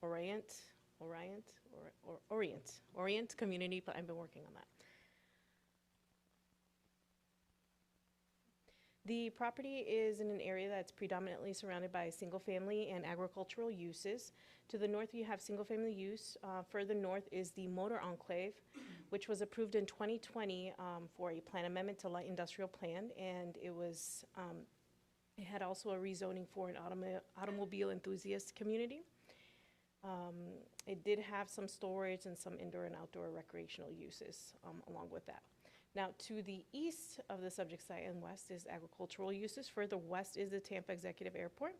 Orient community, but I've been working on that. The property is in an area that's predominantly surrounded by single-family and agricultural uses. To the north, you have single-family use. Further north is the Motor Enclave, which was approved in 2020 for a plan amendment to light industrial plan, and it had also a rezoning for an automobile enthusiast community. It did have some storage and some indoor and outdoor recreational uses along with that. Now, to the east of the subject site and west is agricultural uses. Further west is the Tampa Executive Airport.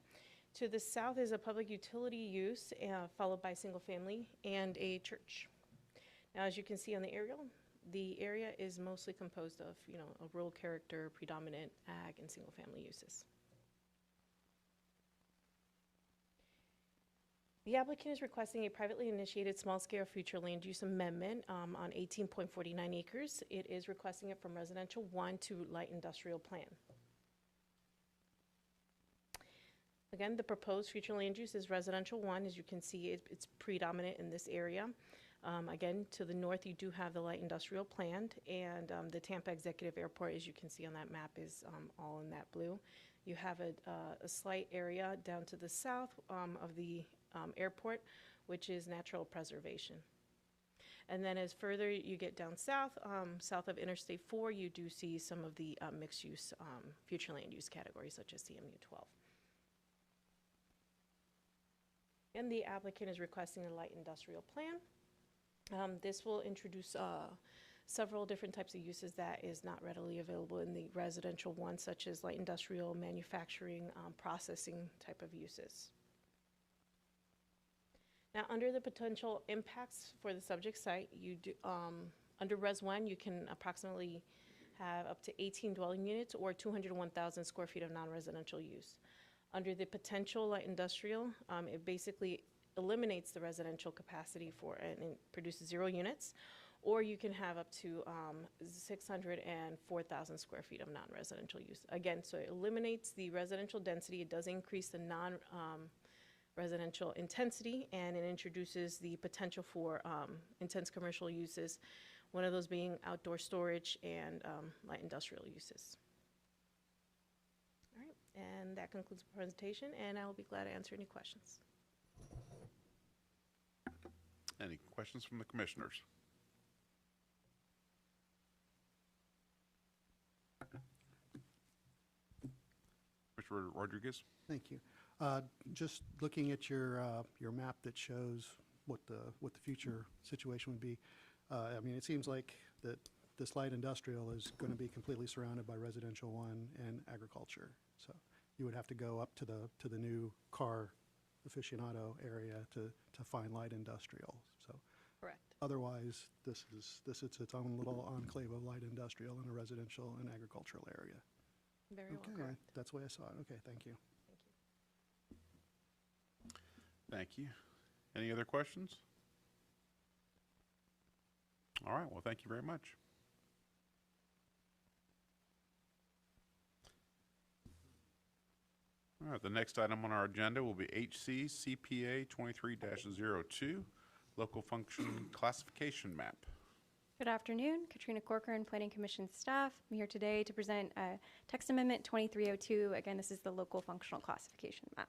To the south is a public utility use, followed by single family and a church. Now, as you can see on the aerial, the area is mostly composed of, a rural character, predominant ag and single family uses. The applicant is requesting a privately initiated small-scale future land use amendment on 18.49 acres. It is requesting it from residential 1 to light industrial plan. Again, the proposed future land use is residential 1. As you can see, it's predominant in this area. Again, to the north, you do have the light industrial planned, and the Tampa Executive Airport, as you can see on that map, is all in that blue. You have a slight area down to the south of the airport, which is natural preservation. And then as further you get down south, south of Interstate 4, you do see some of the mixed use future land use categories, such as CMU 12. And the applicant is requesting a light industrial plan. This will introduce several different types of uses that is not readily available in the residential one, such as light industrial, manufacturing, processing type of uses. Now, under the potential impacts for the subject site, you do, under Res 1, you can approximately have up to 18 dwelling units or 201,000 square feet of non-residential use. Under the potential light industrial, it basically eliminates the residential capacity and it produces 0 units, or you can have up to 604,000 square feet of non-residential use. Again, so it eliminates the residential density. It does increase the residential intensity, and it introduces the potential for intense commercial uses, one of those being outdoor storage and light industrial uses. All right, and that concludes the presentation, and I will be glad to answer any questions. Any questions from the commissioners? Mr. Rodriguez? Thank you. Just looking at your map that shows what the future situation would be, I mean, it seems like that this light industrial is going to be completely surrounded by residential 1 and agriculture. So you would have to go up to the new car aficionado area to find light industrial. So Correct. Otherwise, this is its own little enclave of light industrial in a residential and agricultural area. Very well Okay, correct. that's the way I saw it. Okay, thank you. Thank you. Any other questions? All right, well, thank you very much. All right, the next item on our agenda will be HC CPA 23-02, local function classification map. Good afternoon, Katrina Corcoran, Planning Commission staff. I'm here today to present Text Amendment 2302. Again, this is the local functional classification map.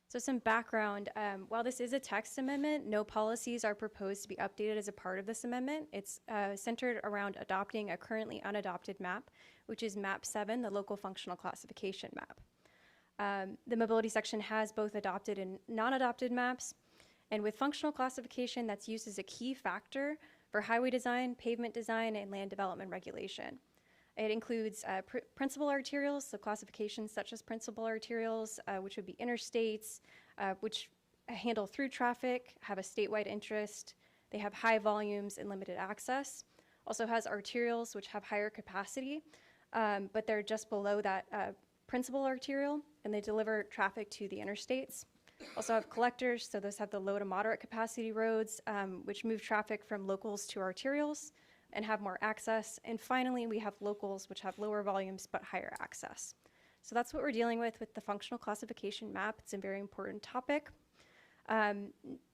So some background, while this is a text amendment, no policies are proposed to be updated as a part of this amendment. It's centered around adopting a currently unadopted map, which is Map 7, the local functional classification map. The mobility section has both adopted and non-adopted maps, and with functional classification, that's used as a key factor for highway design, pavement design, and land development regulation. It includes principal arterials, so classifications such as principal arterials, which would be interstates, which handle through traffic, have a statewide interest. They have high volumes and limited access. Also has arterials, which have higher capacity, but they're just below that principal arterial, and they deliver traffic to the interstates. Also have collectors, so those have the low to moderate capacity roads, which move traffic from locals to arterials and have more access. And finally, we have locals, which have lower volumes but higher access. So that's what we're dealing with the functional classification map. It's a very important topic.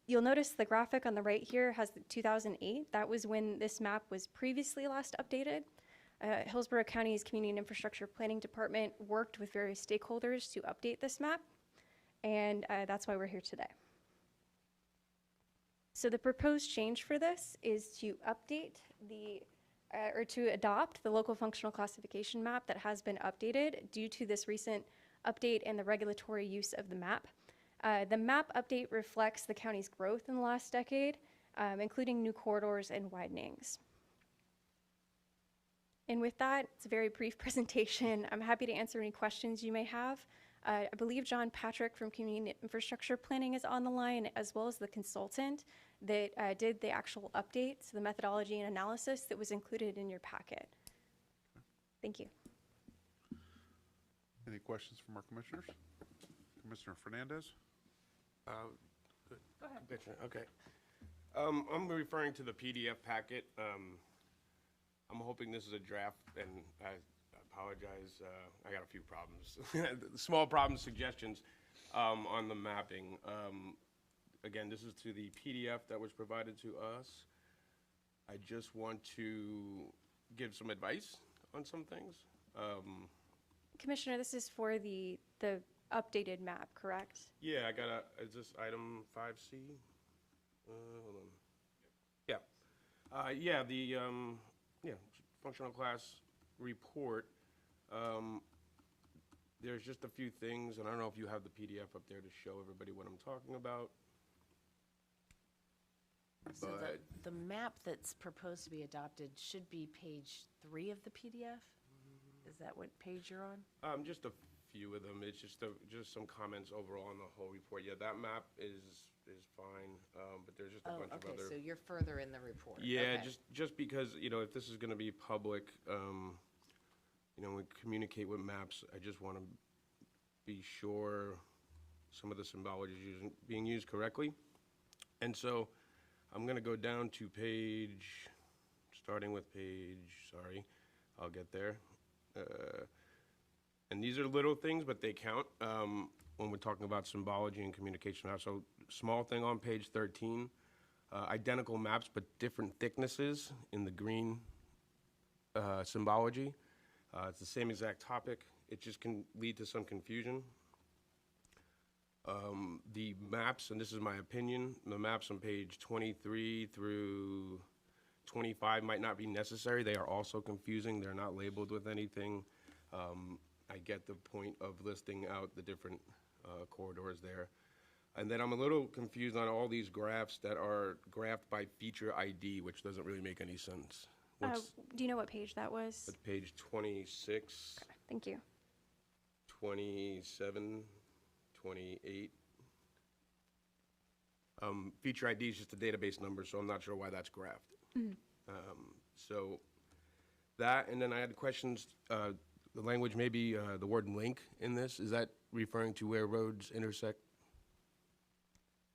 You'll notice the graphic on the right here has 2008. That was when this map was previously last updated. Hillsborough County's Community and Infrastructure Planning Department worked with various stakeholders to update this map, and that's why we're here today. So the proposed change for this is to update or to adopt the local functional classification map that has been updated due to this recent update and the regulatory use of the map. The map update reflects the county's growth in the last decade, including new corridors and widenings. And with that, it's a very brief presentation. I'm happy to answer any questions you may have. I believe John Patrick from Community Infrastructure Planning is on the line, as well as the consultant that did the actual update, so the methodology and analysis that was included in your packet. Thank you. Any questions from our commissioners? Commissioner Fernandez? Go ahead. Commissioner, okay. I'm referring to the PDF packet. I'm hoping this is a draft, and I apologize. I got a few problems. Small problems, suggestions on the mapping. Again, this is to the PDF that was provided to us. I just want to give some advice on some things. Commissioner, this is for the updated map, correct? Yeah, is this item 5C? Hold on. Yeah. The functional class report. There's just a few things, and I don't know if you have the PDF up there to show everybody what I'm talking about. So the map that's proposed to be adopted should be page 3 of the PDF? Is that what page you're on? Just a few of them. It's just some comments overall on the whole report. Yeah, that map is fine, but there's just a bunch of other. So you're further in the report. Yeah, okay. just because, if this is going to be public, we communicate with maps, I just want to be sure some of the symbology is being used correctly. And so I'm going to go down to starting with sorry, I'll get there. And these are little things, but they count when we're talking about symbology and communication. So small thing on page 13, identical maps, but different thicknesses in the green symbology. It's the same exact topic. It just can lead to some confusion. The maps, and this is my opinion, the maps on page 23 through 25 might not be necessary. They are also confusing. They're not labeled with anything. I get the point of listing out the different corridors there. And then I'm a little confused on all these graphs that are graphed by feature ID, which doesn't really make any sense. Do you know what page that was? That's page 26. Okay, thank you. 27, 28. Feature ID is just a database number, so I'm not sure why that's graphed. Mm-hmm. So that, and then I had questions, the language, maybe the word link in this, is that referring to where roads intersect?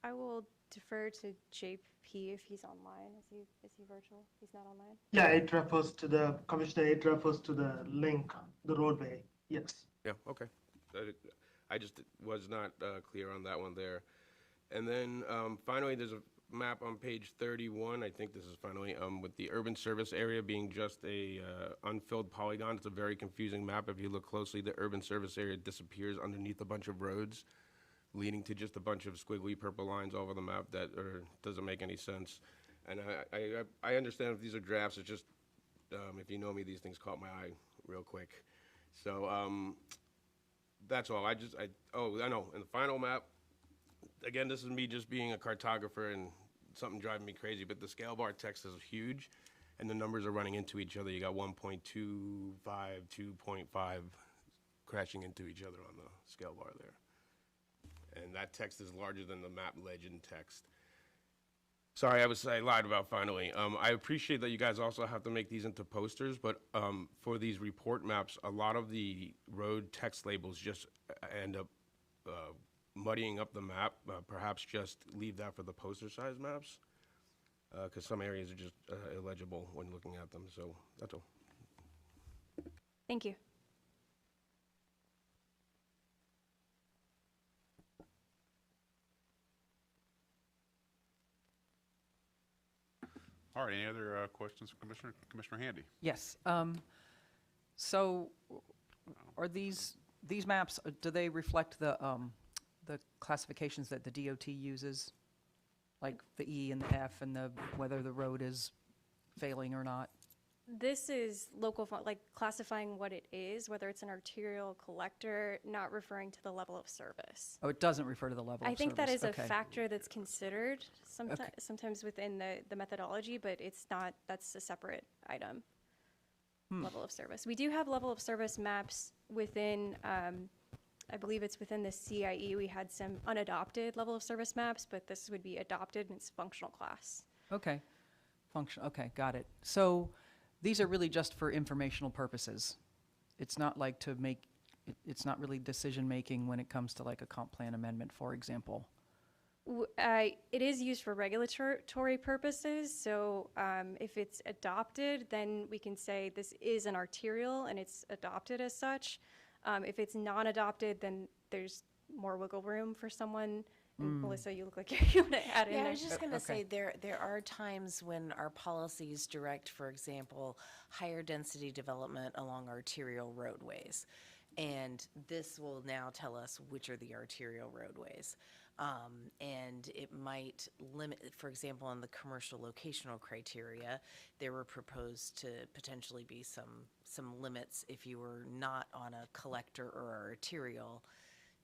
I will defer to JP if he's online. Is he virtual? He's not online? Yeah, it refers to the, Commissioner, it refers to the link, the roadway, yes. Yeah, okay. I just was not clear on that one there. And then finally, there's a map on page 31. I think this is finally with the urban service area being just a unfilled polygon. It's a very confusing map. If you look closely, the urban service area disappears underneath a bunch of roads, leading to just a bunch of squiggly purple lines all over the map that doesn't make any sense. And I understand if these are drafts. It's just if you know me, these things caught my eye real quick. So that's all. I know. In the final map, again, this is me just being a cartographer and something driving me crazy, but the scale bar text is huge, and the numbers are running into each other. You got 1.25, 2.5 crashing into each other on the scale bar there. And that text is larger than the map legend text. Sorry, I lied about finally. I appreciate that you guys also have to make these into posters, but for these report maps, a lot of the road text labels just end up muddying up the map. Perhaps just leave that for the poster size maps, because some areas are just illegible when looking at them. So that's all. Thank you. All right, any other questions for Commissioner Handy? Yes. So are these maps, do they reflect the classifications that the DOT uses? Like the E and the F and whether the road is failing or not? This is local, like classifying what it is, whether it's an arterial collector, not referring to the level of service. Oh, it doesn't refer to the level of service. I think that is Okay. a factor that's considered sometimes within the methodology, but it's not, that's a separate item. Level of service. We do have level of service maps within, I believe it's within the CIE. We had some unadopted level of service maps, but this would be adopted and it's functional class. Okay. Okay, got it. So these are really just for informational purposes. It's not like it's not really decision-making when it comes to like a comp plan amendment, for example. It is used for regulatory purposes, so if it's adopted, then we can say this is an arterial and it's adopted as such. If it's non-adopted, then there's more wiggle room for someone. And Melissa, you look like you want to add in there. Yeah, I was just going to say there are times when our policies direct, for example, higher density development along arterial roadways. And this will now tell us which are the arterial roadways. And it might limit, for example, on the commercial locational criteria, there were proposed to potentially be some limits if you were not on a collector or arterial.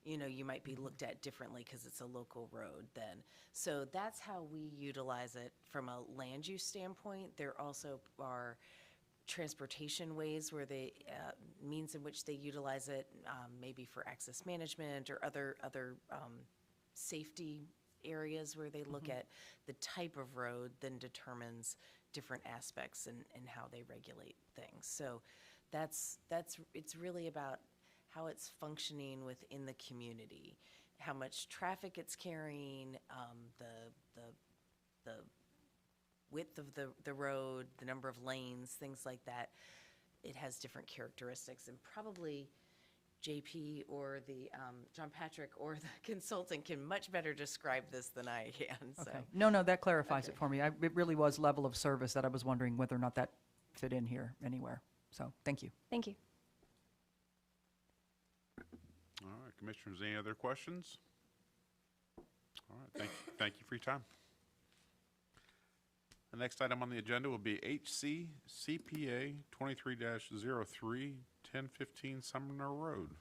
You know, you might be looked at differently because it's a local road then. So that's how we utilize it from a land use standpoint. There also are transportation ways where they, means in which they utilize it, maybe for access management or other safety areas where they look at the type of road then determines different aspects and how they regulate things. So it's really about how it's functioning within the community, how much traffic it's carrying, the width of the road, the number of lanes, things like that. It has different characteristics, and probably JP or the John Patrick or the consultant can much better describe this than I can. So. Okay. No, that clarifies it for me. It really was level of service that I was wondering whether or not that fit in here anywhere. So, thank you. Thank you. All right, Commissioners, any other questions? All right, thank you for your time. The next item on the agenda will be HCCPA 23-03, 1015 Sumner Road.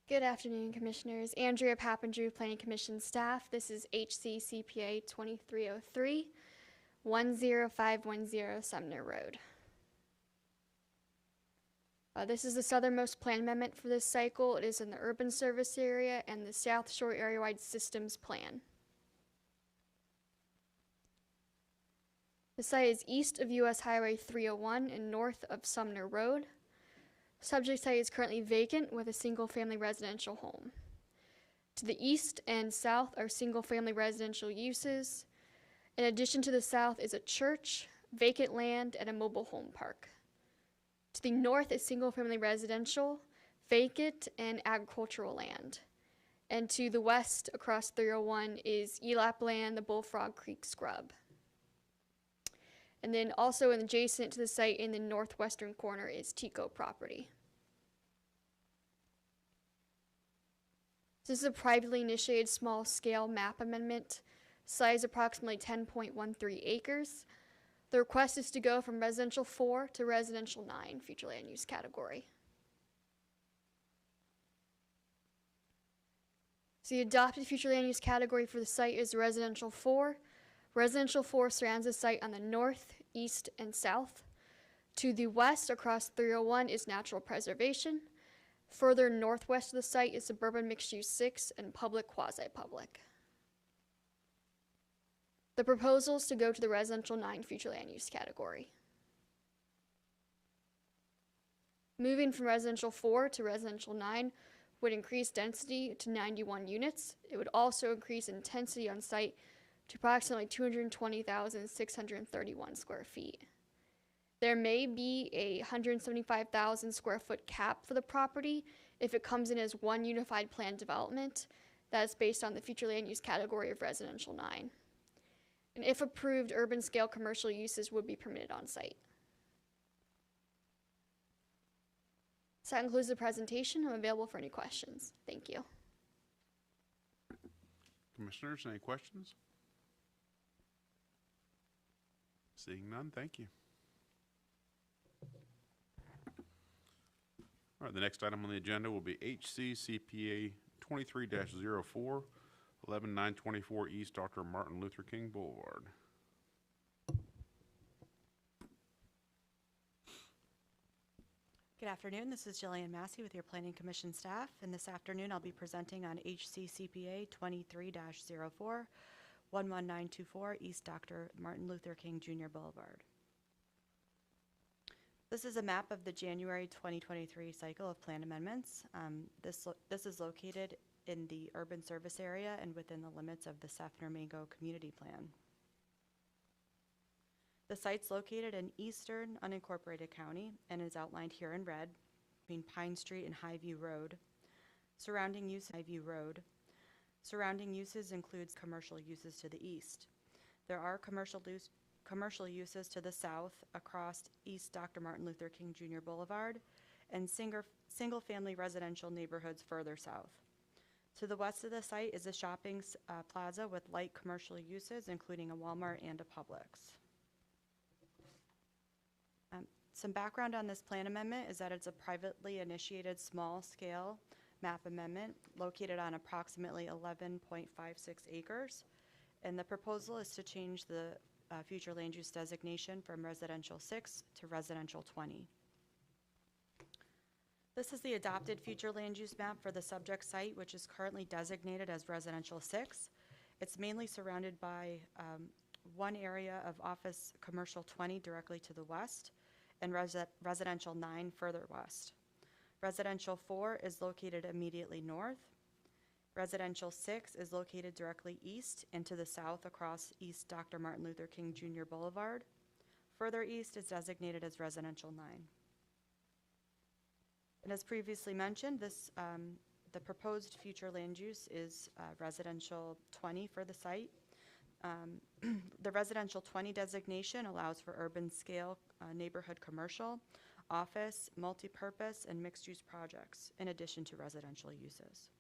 Good afternoon, Commissioners. Andrea, Papandrew, Planning Commission staff. This is HCCPA 2303, 10510 Sumner Road. This is the southernmost plan amendment for this cycle. It is in the urban service area and the South Shore Area-Wide Systems Plan. The site is east of US Highway 301 and north of Sumner Road. Subject site is currently vacant with a single-family residential home. To the east and south are single-family residential uses. In addition to the south is a church, vacant land, and a mobile home park. To the north is single-family residential, vacant, and agricultural land. And to the west, across 301, is ELAP land, the Bullfrog Creek Scrub. And then also adjacent to the site in the northwestern corner is Tico property. This is a privately initiated small-scale map amendment, size approximately 10.13 acres. The request is to go from residential 4 to residential 9 future land use category. So the adopted future land use category for the site is residential 4. Residential 4 surrounds the site on the north, east, and south. To the west, across 301, is natural preservation. Further northwest of the site is suburban mixed-use 6 and public quasi-public. The proposal is to go to the residential 9 future land use category. Moving from residential 4 to residential 9 would increase density to 91 units. It would also increase intensity on site to approximately 220,631 square feet. There may be a 175,000 square foot cap for the property if it comes in as one unified plan development that is based on the future land use category of residential 9. And if approved, urban scale commercial uses would be permitted on site. So that concludes the presentation. I'm available for any questions. Thank you. Commissioners, any questions? Seeing none, thank you. All right, the next item on the agenda will be HCCPA 23-04, 11924 East Dr. Martin Luther King Boulevard. Good afternoon, this is Jillian Massey with your Planning Commission staff, and this afternoon I'll be presenting on HCCPA 23-04, 11924 East Dr. Martin Luther King Jr. Boulevard. This is a map of the January 2023 cycle of plan amendments. This is located in the urban service area and within the limits of the Sefner-Mango Community Plan. The site's located in eastern unincorporated county and is outlined here in red between Pine Street and Highview Road. Surrounding uses includes commercial uses to the east. There are commercial uses to the south across East Dr. Martin Luther King Jr. Boulevard and single-family residential neighborhoods further south. To the west of the site is a shopping plaza with light commercial uses, including a Walmart and a Publix. Some background on this plan amendment is that it's a privately initiated small-scale map amendment located on approximately 11.56 acres. And the proposal is to change the future land use designation from residential 6 to residential 20. This is the adopted future land use map for the subject site, which is currently designated as residential 6. It's mainly surrounded by one area of office commercial 20 directly to the west and residential 9 further west. Residential 4 is located immediately north. Residential 6 is located directly east and to the south across East Dr. Martin Luther King Jr. Boulevard. Further east is designated as residential 9. And as previously mentioned, the proposed future land use is residential 20 for the site. The residential 20 designation allows for urban scale neighborhood commercial, office, multi-purpose, and mixed-use projects, in addition to residential uses.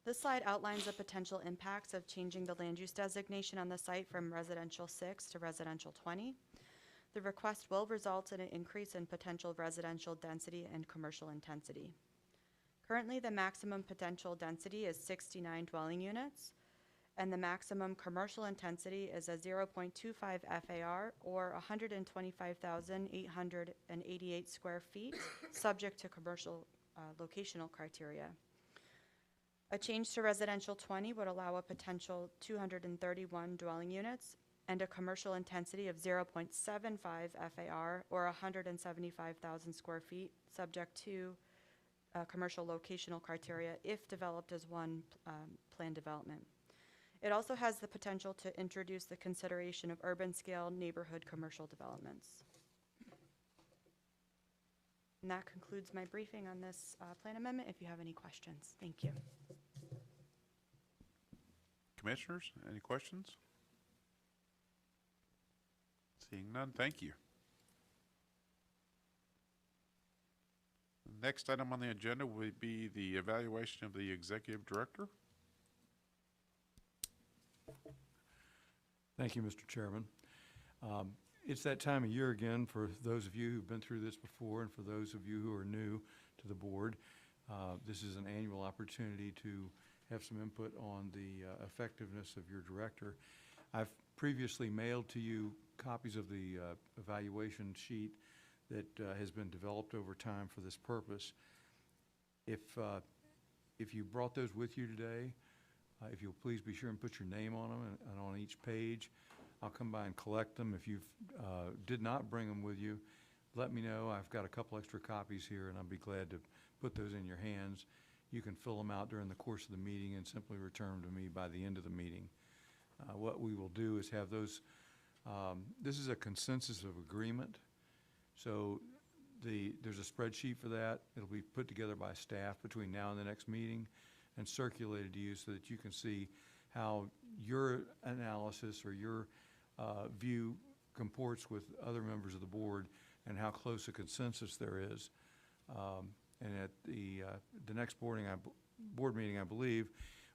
This slide outlines the potential impacts of changing the land use designation on the site from residential 6 to residential 20. The request will result in an increase in potential residential density and commercial intensity. Currently, the maximum potential density is 69 dwelling units, and the maximum commercial intensity is a 0.25 FAR, or 125,888 square feet, subject to commercial locational criteria. A change to residential 20 would allow a potential 231 dwelling units and a commercial intensity of 0.75 FAR, or 175,000 square feet, subject to commercial locational criteria if developed as one plan development. It also has the potential to introduce the consideration of urban-scale neighborhood commercial developments. And that concludes my briefing on this plan amendment. If you have any questions, thank you. Commissioners, any questions? Seeing none, thank you. The next item on the agenda would be the evaluation of the executive director. Thank you, Mr. Chairman. It's that time of year again for those of you who've been through this before and for those of you who are new to the board. This is an annual opportunity to have some input on the effectiveness of your director. I've previously mailed to you copies of the evaluation sheet that has been developed over time for this purpose. If you brought those with you today, if you'll please be sure and put your name on them and on each page. I'll come by and collect them. If you did not bring them with you, let me know. I've got a couple extra copies here, and I'll be glad to put those in your hands. You can fill them out during the course of the meeting and simply return them to me by the end of the meeting. What we will do is have those, this is a consensus of agreement. So there's a spreadsheet for that. It'll be put together by staff between now and the next meeting and circulated to you so that you can see how your analysis or your view comports with other members of the board and how close a consensus there is. And at the next board meeting, I believe,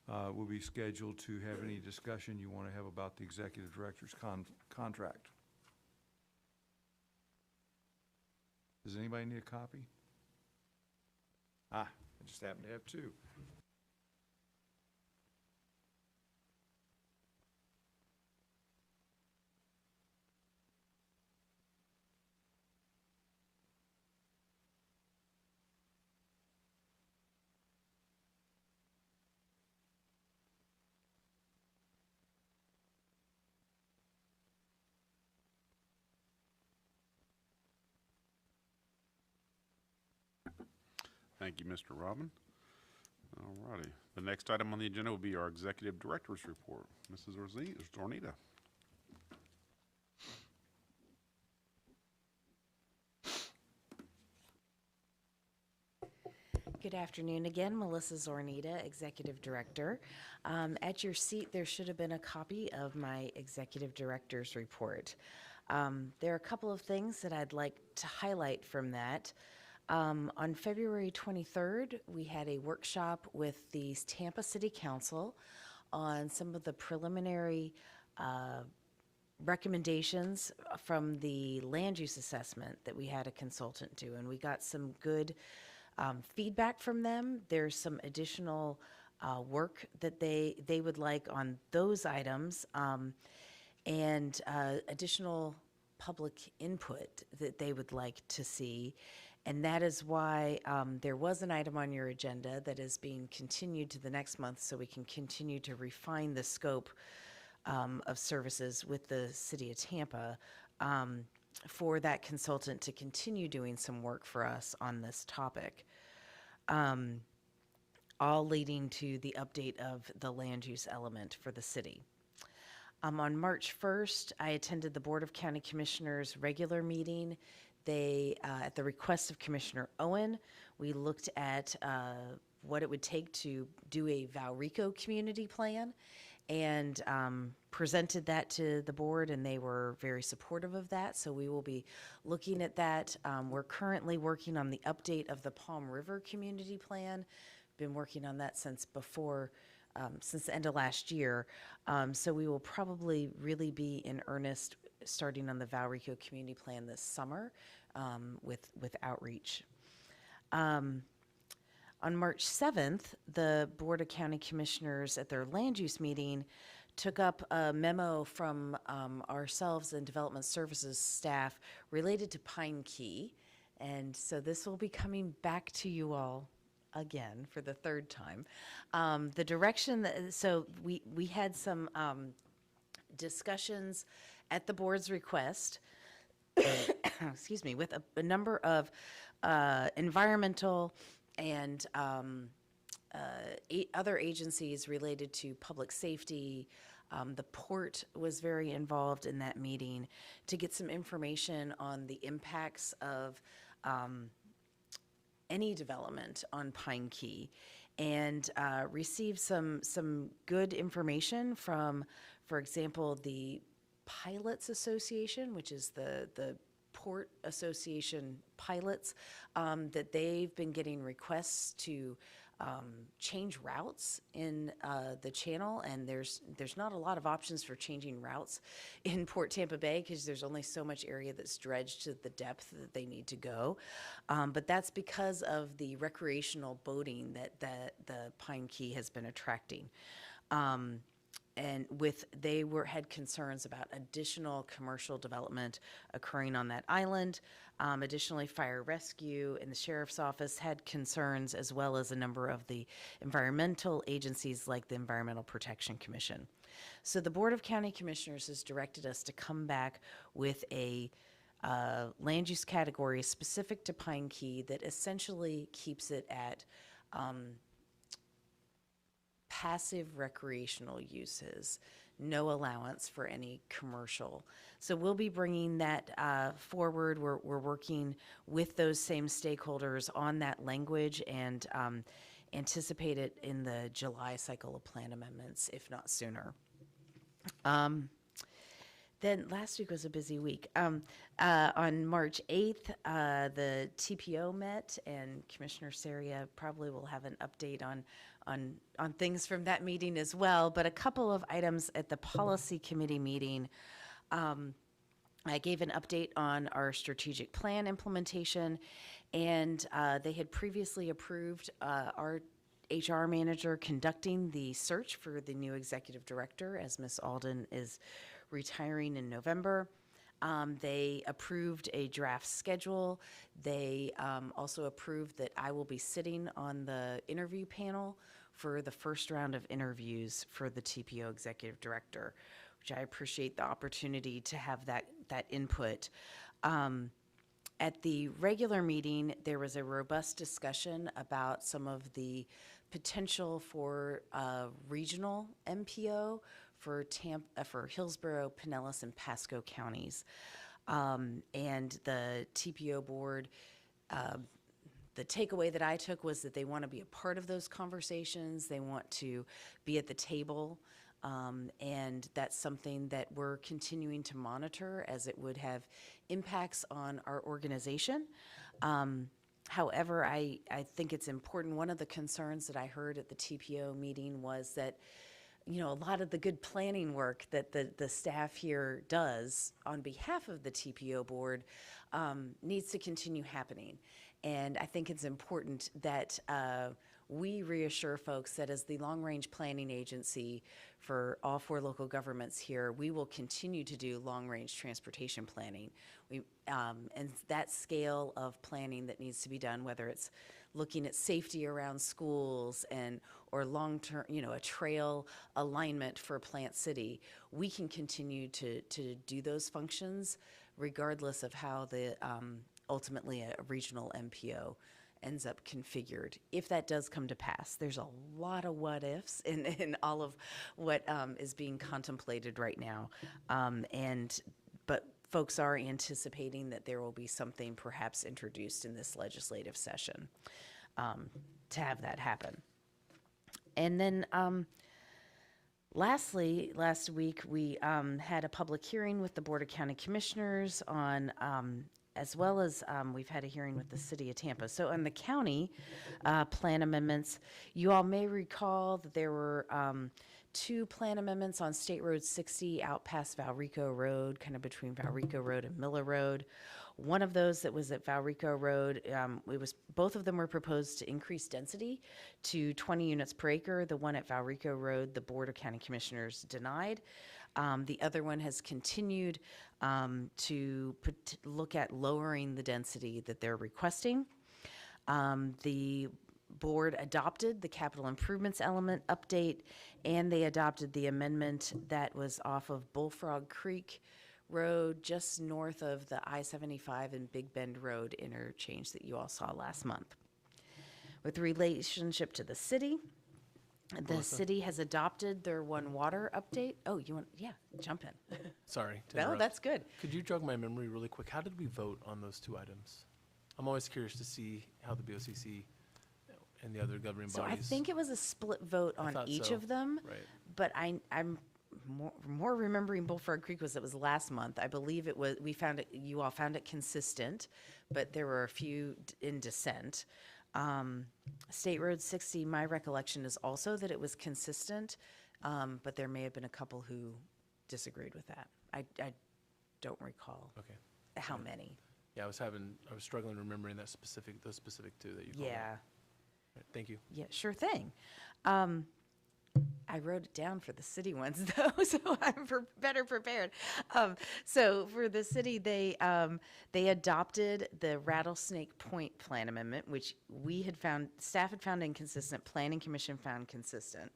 will be scheduled to have any discussion you want to have about the executive director's contract. Does anybody need a copy? I just happen to have two. Thank you, Mr. Robin. All righty. The next item on the agenda will be our executive director's report. Mrs. Zornitta. Good afternoon again, Melissa Zornitta, Executive Director. At your seat, there should have been a copy of my Executive Director's report. There are a couple of things that I'd like to highlight from that. On February 23rd, we had a workshop with the Tampa City Council on some of the preliminary recommendations from the land use assessment that we had a consultant do, and we got some good feedback from them. There's some additional work that they would like on those items, and additional public input that they would like to see. And that is why there was an item on your agenda that is being continued to the next month so we can continue to refine the scope of services with the City of Tampa for that consultant to continue doing some work for us on this topic, all leading to the update of the land use element for the city. On March 1st, I attended the Board of County Commissioners regular meeting. They, at the request of Commissioner Owen, we looked at what it would take to do a Valrico community plan and presented that to the board, and they were very supportive of that. So we will be looking at that. We're currently working on the update of the Palm River community plan. Been working on that since before, since the end of last year. So we will probably really be in earnest starting on the Valrico community plan this summer with outreach. On March 7th, the Board of County Commissioners at their land use meeting took up a memo from ourselves and Development Services staff related to Pine Key. And so this will be coming back to you all again for the third time. The direction that, so we had some discussions at the board's request, excuse me, with a number of environmental and other agencies related to public safety. The port was very involved in that meeting to get some information on the impacts of any development on Pine Key, and received some good information from, for example, the Pilots Association, which is the Port Association pilots, that they've been getting requests to change routes in the channel, and there's not a lot of options for changing routes in Port Tampa Bay because there's only so much area that's dredged to the depth that they need to go. But that's because of the recreational boating that the Pine Key has been attracting. And had concerns about additional commercial development occurring on that island. Additionally, fire rescue and the sheriff's office had concerns, as well as a number of the environmental agencies like the Environmental Protection Commission. So the Board of County Commissioners has directed us to come back with a land use category specific to Pine Key that essentially keeps it at passive recreational uses, no allowance for any commercial. So we'll be bringing that forward. We're working with those same stakeholders on that language, and anticipate it in the July cycle of plan amendments, if not sooner. Then last week was a busy week. On March 8th, the TPO met, and Commissioner Seria probably will have an update on things from that meeting as well. But a couple of items at the policy committee meeting. I gave an update on our strategic plan implementation, and they had previously approved our HR manager conducting the search for the new executive director, as Ms. Alden is retiring in November. They approved a draft schedule. They also approved that I will be sitting on the interview panel for the first round of interviews for the TPO executive director, which I appreciate the opportunity to have that input. At the regular meeting, there was a robust discussion about some of the potential for regional MPO for Tampa, for Hillsborough, Pinellas, and Pasco counties. And the TPO board, the takeaway that I took was that they want to be a part of those conversations. They want to be at the table. And that's something that we're continuing to monitor, as it would have impacts on our organization. However, I think it's important. One of the concerns that I heard at the TPO meeting was that, you know, a lot of the good planning work that the staff here does on behalf of the TPO board needs to continue happening. And I think it's important that we reassure folks that as the long-range planning agency for all 4 local governments here, we will continue to do long-range transportation planning. And that scale of planning that needs to be done, whether it's looking at safety around schools or long-term, you know, a trail alignment for Plant City, we can continue to do those functions regardless of how the ultimately a regional MPO ends up configured. If that does come to pass, there's a lot of what ifs in all of what is being contemplated right now. But folks are anticipating that there will be something perhaps introduced in this legislative session to have that happen. And then lastly, last week we had a public hearing with the Board of County Commissioners on as well as we've had a hearing with the City of Tampa. So on the county plan amendments, you all may recall that there were 2 plan amendments on State Road 60 out past Valrico Road, kind of between Valrico Road and Miller Road. One of those that was at Valrico Road, both of them were proposed to increase density to 20 units per acre. The one at Valrico Road, the Board of County Commissioners denied. The other one has continued to look at lowering the density that they're requesting. The board adopted the capital improvements element update, and they adopted the amendment that was off of Bullfrog Creek Road, just north of the I-75 and Big Bend Road interchange that you all saw last month. With relationship to the city, the city has adopted their One Water update. Oh, you want, yeah, jump in. Sorry to No, interrupt. that's good. Could you jog my memory really quick? How did we vote on those two items? I'm always curious to see how the BOCC and the other governing So bodies. I think it was a split vote on thought each so. of them. Right. But I'm more remembering Bullfrog Creek was it was last month. I believe it was, you all found it consistent, but there were a few in dissent. State Road 60, my recollection is also that it was consistent, but there may have been a couple who disagreed with that. I don't recall how many. Yeah, I was struggling remembering those specific two that you called out. Yeah. Right, thank you. Yeah, sure thing. I wrote it down for the city ones though, so I'm better prepared. So for the city, they adopted the Rattlesnake Point Plan Amendment, which staff had found inconsistent, Planning Commission found consistent.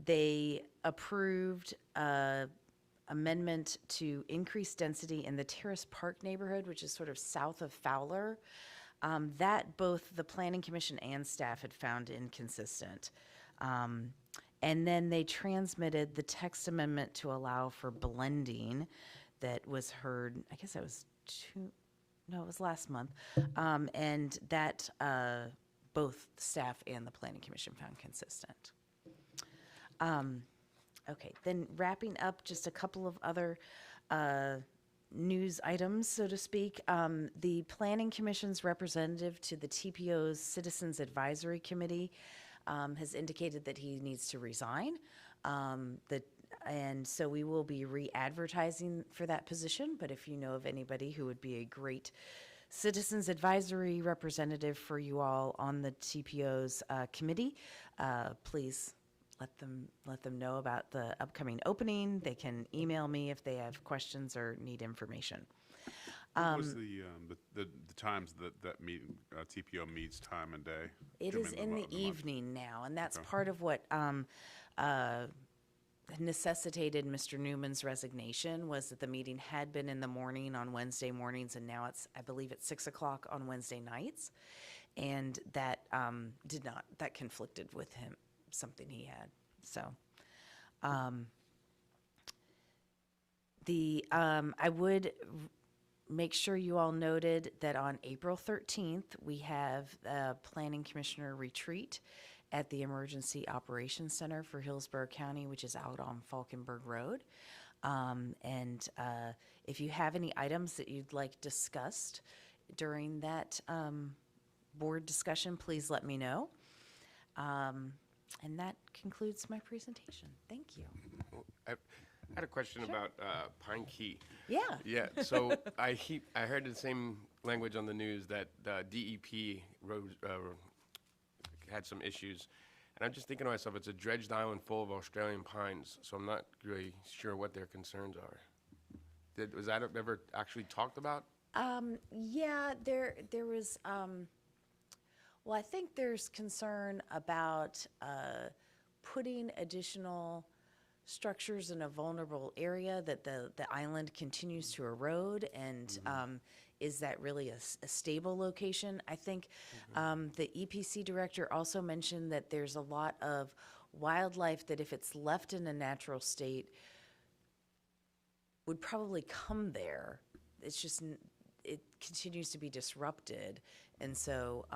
They approved amendment to increase density in the Terrace Park neighborhood, which is sort of south of Fowler. That both the Planning Commission and staff had found inconsistent. And then they transmitted the text amendment to allow for blending that was heard, I guess that was it was last month. And that both staff and the Planning Commission found consistent. Okay, then wrapping up just a couple of other news items, so to speak. The Planning Commission's representative to the TPO's Citizens Advisory Committee has indicated that he needs to resign. And so we will be re-advertising for that position, but if you know of anybody who would be a great Citizens Advisory representative for you all on the TPO's committee, please let them know about the upcoming opening. They can email me if they have questions or need information. What was the times that meeting, TPO meets, time and day? It is in the evening now, and that's part of what necessitated Mr. Newman's resignation, was that the meeting had been in the morning on Wednesday mornings, and now I believe it's 6 o'clock on Wednesday nights, and that that conflicted with him, something he had. So I would make sure you all noted that on April 13th, we have a Planning Commissioner retreat at the Emergency Operations Center for Hillsborough County, which is out on Falkenburg Road. And if you have any items that you'd like discussed during that board discussion, please let me know. And that concludes my presentation. Thank you. I had a question about Pine Key. Yeah. Yeah, so I heard the same language on the news that DEP had some issues. And I'm just thinking to myself, it's a dredged island full of Australian pines, so I'm not really sure what their concerns are. Was that ever actually talked about? Yeah, there was, well, I think there's concern about putting additional structures in a vulnerable area that the island continues to erode, and is that really a stable location? I think the EPC director also mentioned that there's a lot of wildlife that if it's left in a natural state would probably come there. It's just, it continues to be disrupted, and so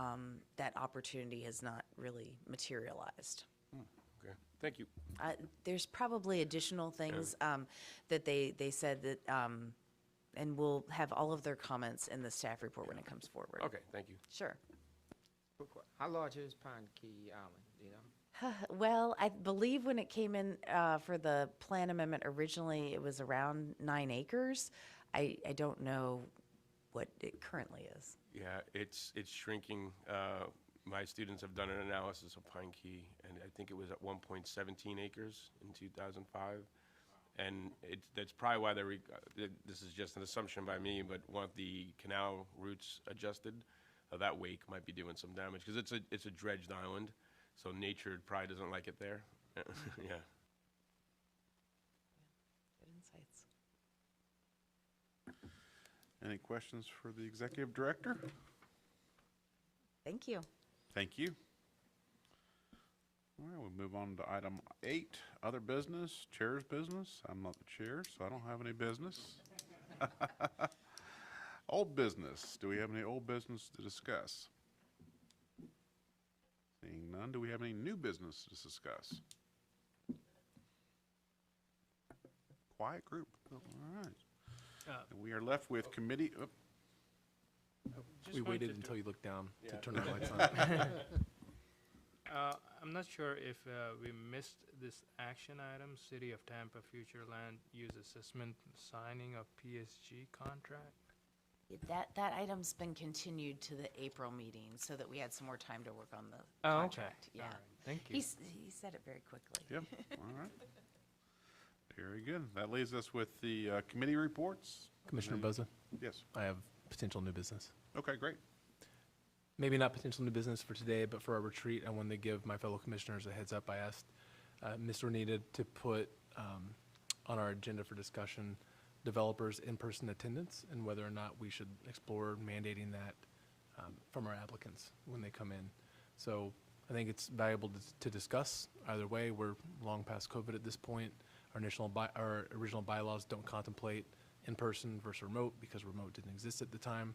that opportunity has not really materialized. Okay, thank you. There's probably additional things that they said that, and we'll have all of their comments in the staff report when it comes forward. Okay, thank you. Sure. How large is Pine Key Island, do you know? Well, I believe when it came in for the plan amendment originally, it was around 9 acres. I don't know what it currently is. Yeah, it's shrinking. My students have done an analysis of Pine Key, and I think it was at 1.17 acres in 2005. And that's probably why this is just an assumption by me, but want the canal routes adjusted. That wake might be doing some damage, because it's a dredged island, so nature probably doesn't like it there. Yeah. Good insights. Any questions for the executive director? Thank you. Thank you. All right, we'll move on to item 8, other business, chair's business. I'm not the chair, so I don't have any business. Old business. Do we have any old business to discuss? Seeing none, do we have any new business to discuss? Quiet group. All right. And we are left with committee. We waited until you looked down to turn the lights on. I'm not sure if we missed this action item, City of Tampa Future Land Use Assessment signing of PSG contract. That item's been continued to the April meeting so that we had some more time to work on the contract. Okay. Yeah. All right. Thank you. He said it very quickly. Yep. All right. Very good. That leaves us with the committee reports. Commissioner Buzza? Yes. I have potential new business. Okay, great. Maybe not potential new business for today, but for our retreat, I wanted to give my fellow commissioners a heads up. I asked Ms. Zornitta to put on our agenda for discussion developers' in-person attendance and whether or not we should explore mandating that from our applicants when they come in. So I think it's valuable to discuss. Either way, we're long past COVID at this point. Our original bylaws don't contemplate in-person versus remote because remote didn't exist at the time.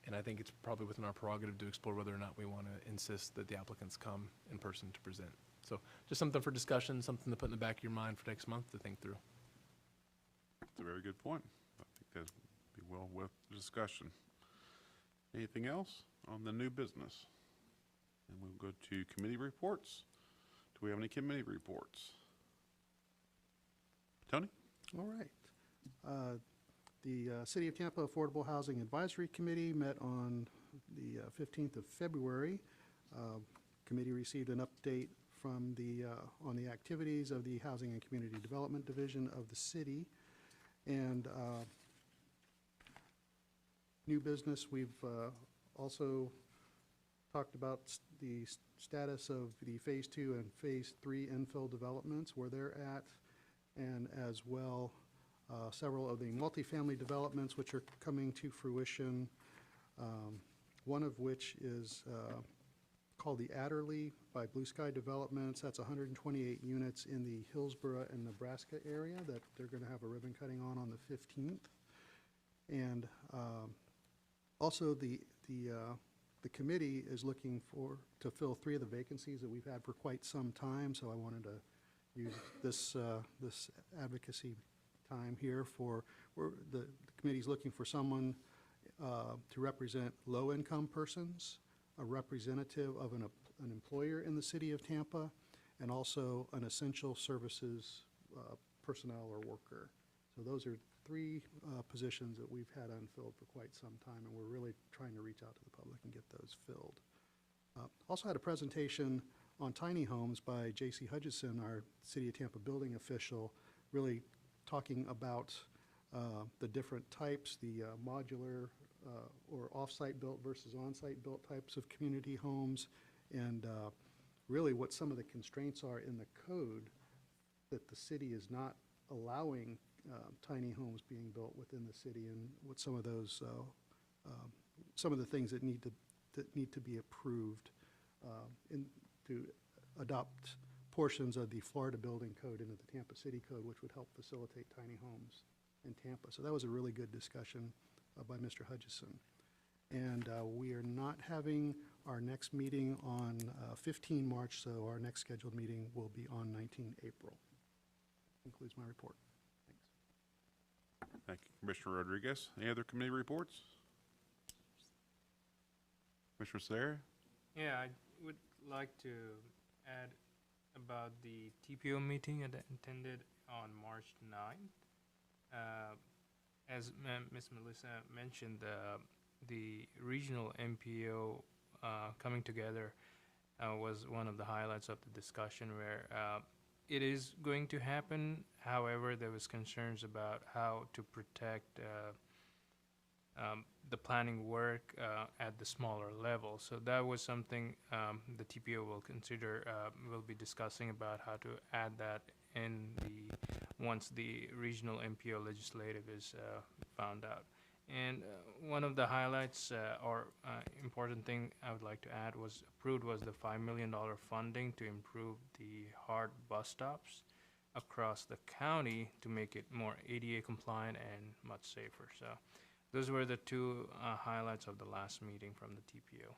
And I think it's probably within our prerogative to explore whether or not we want to insist that the applicants come in person to present. So just something for discussion, something to put in the back of your mind for next month to think through. That's a very good point. I think that'd be well worth the discussion. Anything else on the new business? And we'll go to committee reports. Do we have any committee reports? Tony? All right. The City of Tampa Affordable Housing Advisory Committee met on the 15th of February. Committee received an update from on the activities of the Housing and Community Development Division of the city. And new business, we've also talked about the status of the Phase 2 and Phase 3 infill developments, where they're at, and as well several of the multifamily developments which are coming to fruition, one of which is called the Adderley by Blue Sky Developments. That's 128 units in the Hillsborough and Nebraska area that they're going to have a ribbon cutting on the 15th. And also the committee is looking to fill 3 of the vacancies that we've had for quite some time, so I wanted to use this advocacy time here the committee's looking for someone to represent low-income persons, a representative of an employer in the city of Tampa, and also an essential services personnel or worker. So those are 3 positions that we've had unfilled for quite some time, and we're really trying to reach out to the public and get those filled. Also had a presentation on tiny homes by J.C. Hutchison, our City of Tampa building official, really talking about the different types, the modular or off-site built versus on-site built types of community homes, and really what some of the constraints are in the code that the city is not allowing tiny homes being built within the city, and what some of those, some of the things that need to be approved to adopt portions of the Florida Building Code into the Tampa City Code, which would help facilitate tiny homes in Tampa. So that was a really good discussion by Mr. Hutchison. And we are not having our next meeting on 15 March, so our next scheduled meeting will be on 19 April. Concludes my report. Thanks. Thank you, Commissioner Rodriguez. Any other committee reports? Commissioner Sarah? Yeah, I would like to add about the TPO meeting that attended on March 9th. As Ms. Melissa mentioned, the regional MPO coming together was one of the highlights of the discussion, where it is going to happen. However, there was concerns about how to protect the planning work at the smaller level. So that was something the TPO will consider, will be discussing about how to add that in once the regional MPO legislative is found out. And one of the highlights or important thing I would like to add was approved was the $5 million funding to improve the hard bus stops across the county to make it more ADA compliant and much safer. So those were the two highlights of the last meeting from the TPO.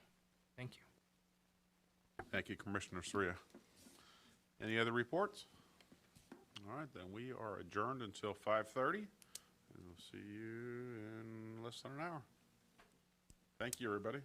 Thank you. Thank you, Commissioner Soria. Any other reports? All right, then we are adjourned until 5:30, and we'll see you in less than an hour. Thank you, everybody.